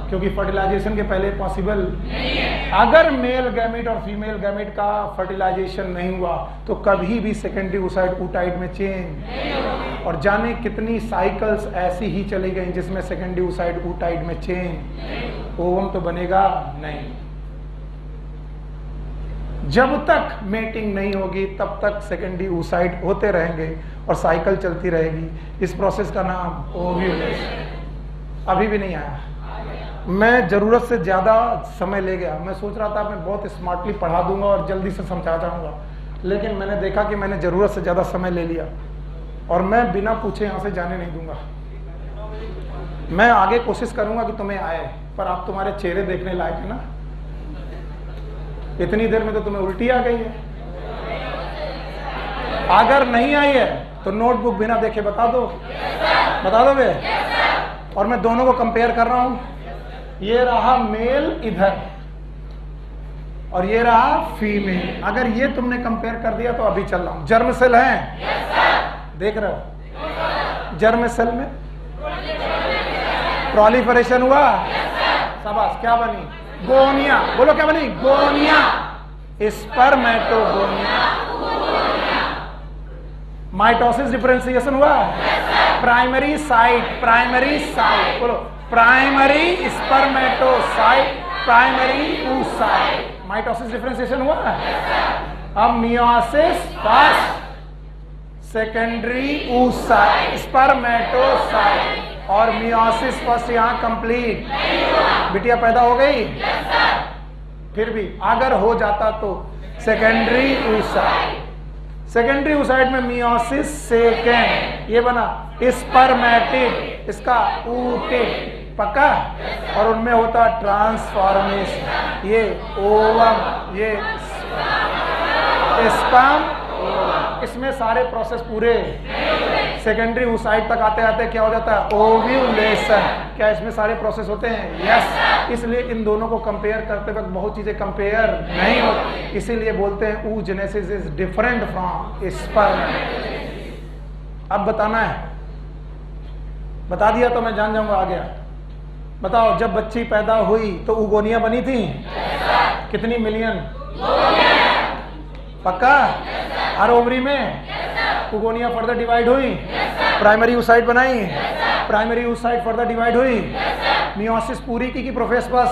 S1: क्योंकि फर्टिलाइजेशन के पहले पॉसिबल नहीं है। अगर मेल गैमेट और फीमेल गैमेट का फर्टिलाइजेशन नहीं हुआ तो कभी भी सेकेंडरी oocyte oocyte में चेंज। और जाने कितनी साइकिल्स ऐसी ही चली गई जिसमें सेकेंडरी oocyte oocyte में चेंज। ओवम तो बनेगा नहीं। जब तक मेटिंग नहीं होगी तब तक सेकेंडरी oocyte होते रहेंगे और साइकिल चलती रहेगी। इस प्रोसेस का नाम ओव्यूलेशन। अभी भी नहीं आया। मैं जरूरत से ज्यादा समय ले गया। मैं सोच रहा था मैं बहुत स्मार्टली पढ़ा दूंगा और जल्दी से समझा जाऊंगा, लेकिन मैंने देखा कि मैंने जरूरत से ज्यादा समय ले लिया और मैं बिना पूछे यहां से जाने नहीं दूंगा। मैं आगे कोशिश करूंगा कि तुम्हें आए, पर आप तुम्हारे चेहरे देखने लायक है ना। इतनी देर में तो तुम्हें उल्टी आ गई है। अगर नहीं आई है तो नोटबुक बिना देखे बता दो। बता दोगे? और मैं दोनों को कंपेयर कर रहा हूं। ये रहा मेल इधर और ये रहा फीमेल। अगर ये तुमने कंपेयर कर दिया तो अभी चल रहा हूं। जर्म सेल है, देख रहे हो? जर्म सेल में प्रोलिफरेशन हुआ। शाबाश। क्या बनी? गोनिया। बोलो क्या बनी? गोनिया। स्पर्मेटोगोनिया। माइटोसिस डिफरेंशिएशन हुआ। प्राइमरी साइट बोलो। Primary spermatocyte, primary oocyte। Mitosis differentiation हुआ। अब meiosis first, secondary oocyte, spermatocyte और मियोसिस फर्स्ट यहाँ कंप्लीट। बिटिया पैदा हो गई। फिर भी अगर हो जाता तो सेकेंडरी oocyte, सेकेंडरी oocyte में मियोसिस सेकेंड, ये बना स्पर्मेटिड, इसका ootic, पक्का। और उनमें होता ट्रांसफॉर्मेशन, ये ओवम, ये स्पर्म। इसमें सारे प्रोसेस पूरे सेकेंडरी oocyte तक आते आते क्या हो जाता है? ओव्यूलेशन। क्या इसमें सारे प्रोसेस होते हैं? यस। इसलिए इन दोनों को कंपेयर करते वक्त बहुत चीजें कंपेयर नहीं होती, इसीलिए बोलते हैं oogenesis is different from sperm. अब बताना है, बता दिया तो मैं जान जाऊंगा आ गया। बताओ, जब बच्ची पैदा हुई तो oogonia बनी थी? कितनी मिलियन? पक्का? हर ओवरी में oogonia फर्दर डिवाइड हुई, प्राइमरी oocyte बनाई, प्राइमरी oocyte फर्दर डिवाइड हुई, मियोसिस पूरी की प्रोफेस बस,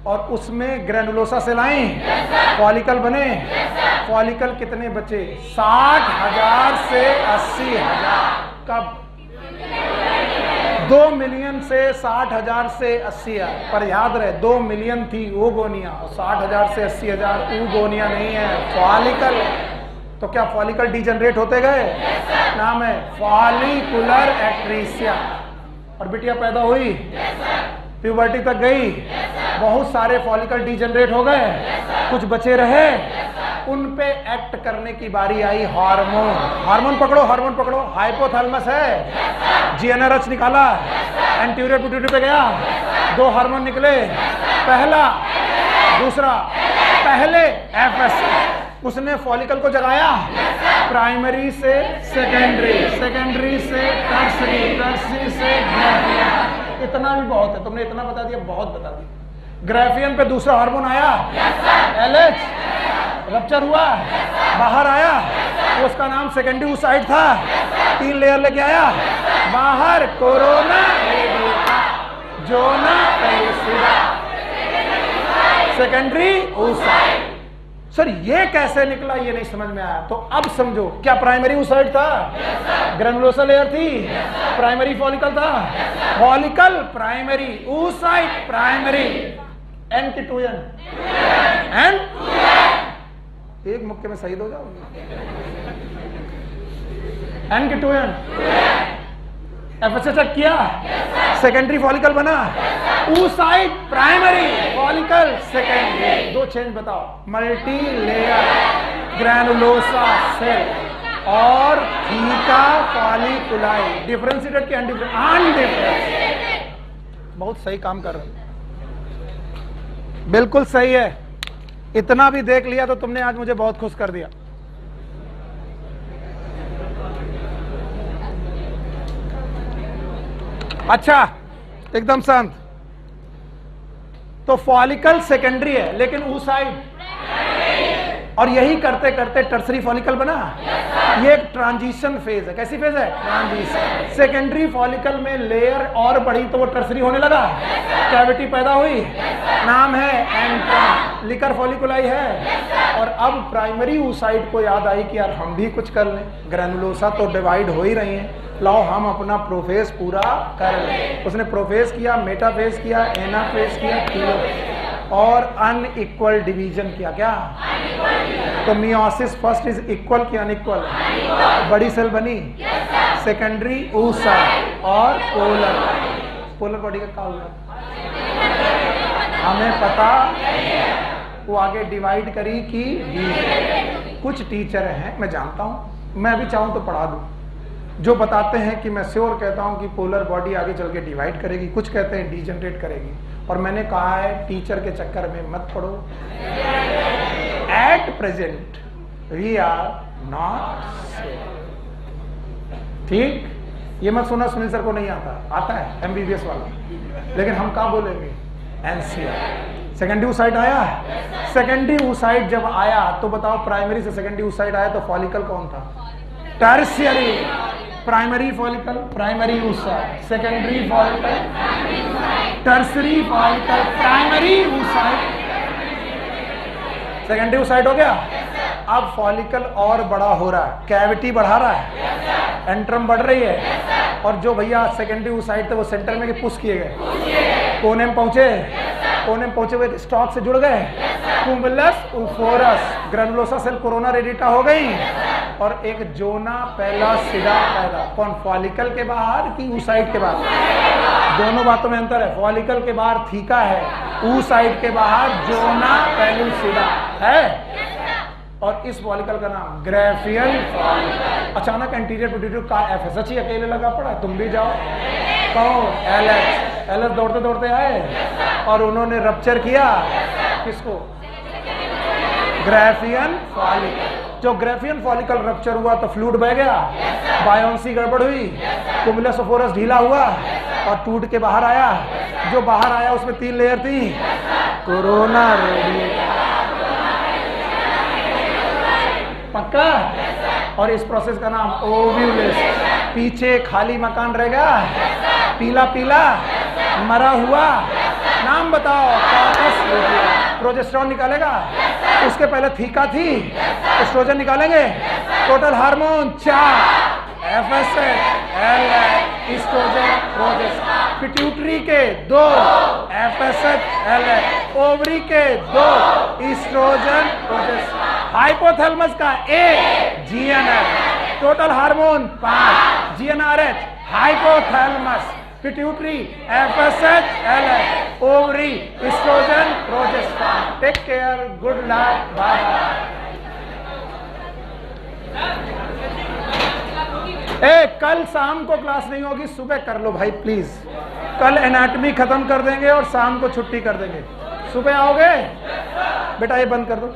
S1: और उसमें ग्रेनुलोसा सेल आई, फॉलिकल बने। फॉलिकल कितने बचे? 60,000 से 80,000। कब? 2 मिलियन से 60,000 से 80,000। पर याद रहे 2 मिलियन थी oogonia और 60,000 से 80,000 oogonia नहीं है, फॉलिकल। तो क्या फॉलिकल डिजनरेट होते गए? नाम है फॉलिकुलर एक्ट्रीसिया। और बिटिया पैदा हुई, प्यूबर्टी तक गई, बहुत सारे फॉलिकल डिजनरेट हो गए, कुछ बचे रहे, उन पे एक्ट करने की बारी आई हार्मोन। हार्मोन पकड़ो, हाइपोथैलेमस है, जीएनआरएच निकाला, एंटीरियर पिट्यूटरी पे गया, 2 हार्मोन निकले, पहला दूसरा, पहले एफएस, उसने फॉलिकल को जगाया, प्राइमरी से सेकेंडरी, सेकेंडरी से टर्सरी, टर्सरी से ग्राफियन। इतना भी बहुत है, तुमने इतना बता दिया, बहुत बता दिया। ग्राफियन पे दूसरा हार्मोन आया, एलएच, रप्चर हुआ, बाहर आया, उसका नाम सेकेंडरी oocyte था, 3 लेयर लेके आया, बाहर corona zona pellucida, secondary oocyte। Sir ये कैसे निकला, ये नहीं समझ में आया। तो अब समझो, क्या प्राइमरी oocyte था? ग्रेनुलोसा लेयर थी, प्राइमरी फॉलिकल था, follicle primary, oocyte primary, n की 2n, एन एक मुक्के में शहीद हो जाओगे। एन की 2n, एफएसए चेक किया, सेकेंडरी फॉलिकल बना, oocyte primary, follicle secondary. 2 change बताओ, मल्टी लेयर ग्रैनुलोसा सेल और थीका फॉलिकुलाई, डिफरेंशिएटेड की अनडिफरेंशिएटेड। बहुत सही काम कर रहे हो, बिल्कुल सही है। इतना भी देख लिया तो तुमने आज मुझे बहुत खुश कर दिया। अच्छा, एकदम शांत। तो फॉलिकल सेकेंडरी है, लेकिन oocyte, और यही करते करते टर्सरी फॉलिकल बना। ये एक ट्रांजिशन फेज है। कैसी फेज है? ट्रांजिशन। सेकेंडरी फॉलिकल में लेयर और बढ़ी तो वो टर्सरी होने लगा, कैविटी पैदा हुई, नाम है एंट्रम, लिकर फॉलिकुलाई है। और अब प्राइमरी oocyte को याद आई कि यार हम भी कुछ कर लें, ग्रैनुलोसा तो डिवाइड हो ही रही हैं, लाओ हम अपना प्रोफेज पूरा कर लें। उसने प्रोफेज किया, मेटाफेज किया, एनाफेज किया, टीलोफेज और अनइक्वल डिवीजन किया। क्या? तो मियोसिस फर्स्ट इज इक्वल की अनइक्वल? बड़ी सेल बनी, सेकेंडरी oocyte और पोलर। पोलर बॉडी का क्या हुआ हमें पता, वो आगे डिवाइड करी कि कुछ टीचर हैं, मैं जानता हूं, मैं भी चाहूं तो पढ़ा दूं, जो बताते हैं कि मैं श्योर कहता हूं कि पोलर बॉडी आगे चल के डिवाइड करेगी, कुछ कहते हैं डीजनरेट करेगी। और मैंने कहा है टीचर के चक्कर में मत पड़ो। At present we are not sure. ठीक, ये मत सुना सुनील सर को नहीं आता, आता है एमबीबीएस वाला, लेकिन हम क्या बोलेंगे? एनसीआर। सेकेंडरी oocyte आया, सेकेंडरी oocyte जब आया तो बताओ, प्राइमरी से सेकेंडरी oocyte आया तो फॉलिकल कौन था? Tertiary. Primary follicle, primary oocyte, secondary follicle, tertiary follicle, primary oocyte, secondary oocyte हो गया। अब फॉलिकल और बड़ा हो रहा है, कैविटी बढ़ा रहा है, एंट्रम बढ़ रही है, और जो भैया सेकेंडरी oocyte थे वो सेंटर में पुश किए गए, कोने में पहुंचे, कोने में पहुंचे हुए स्टॉक से जुड़ गए, कुमुलस उफोरस, ग्रेनुलोसा सेल कोरोना रेडिटा हो गई, और एक जोना पेलिसिडा पैदा। कौन? फॉलिकल के बाहर कि oocyte के बाहर? दोनों बातों में अंतर है। फॉलिकल के बाहर थीका है, oocyte के बाहर जोना पेलिसिडा है। और इस फॉलिकल का नाम ग्राफियन फॉलिकल। अचानक एंटीरियर पिट्यूटरी का एफएसएच ही अकेले लगा पड़ा, तुम भी जाओ। कौन? एलएच। एलएच दौड़ते दौड़ते आए और उन्होंने रप्चर किया, किसको? Graafian follicle. जो ग्राफियन फॉलिकल रप्चर हुआ तो फ्लूइड बह गया, बायोन्सी गड़बड़ हुई, कुमुलस ओफोरस ढीला हुआ और टूट के बाहर आया। जो बाहर आया उसमें 3 लेयर थी, कोरोना रेडिएटा। पक्का? और इस प्रोसेस का नाम ओव्यूलेशन। पीछे खाली मकान रहेगा, पीला पीला मरा हुआ, नाम बताओ? प्रोजेस्टेरॉन निकालेगा, उसके पहले थीका थी, एस्ट्रोजन निकालेंगे, total hormone 4, FSH, LH, estrogen, progesterone. Pituitary के 2, एफएसएच, एलएच, ओवरी के 2, एस्ट्रोजन, प्रोजेस्टेरॉन। हाइपोथैलेमस का ए जीएनएफ, total hormone 5, GnRH, hypothalamus, pituitary FSH LH, ovary estrogen progesterone. Take care, good luck, bye. कल शाम को क्लास नहीं होगी, सुबह कर लो भाई प्लीज। कल एनाटॉमी खत्म कर देंगे और शाम को छुट्टी कर देंगे। सुबह आओगे? बेटा ये बंद कर दो।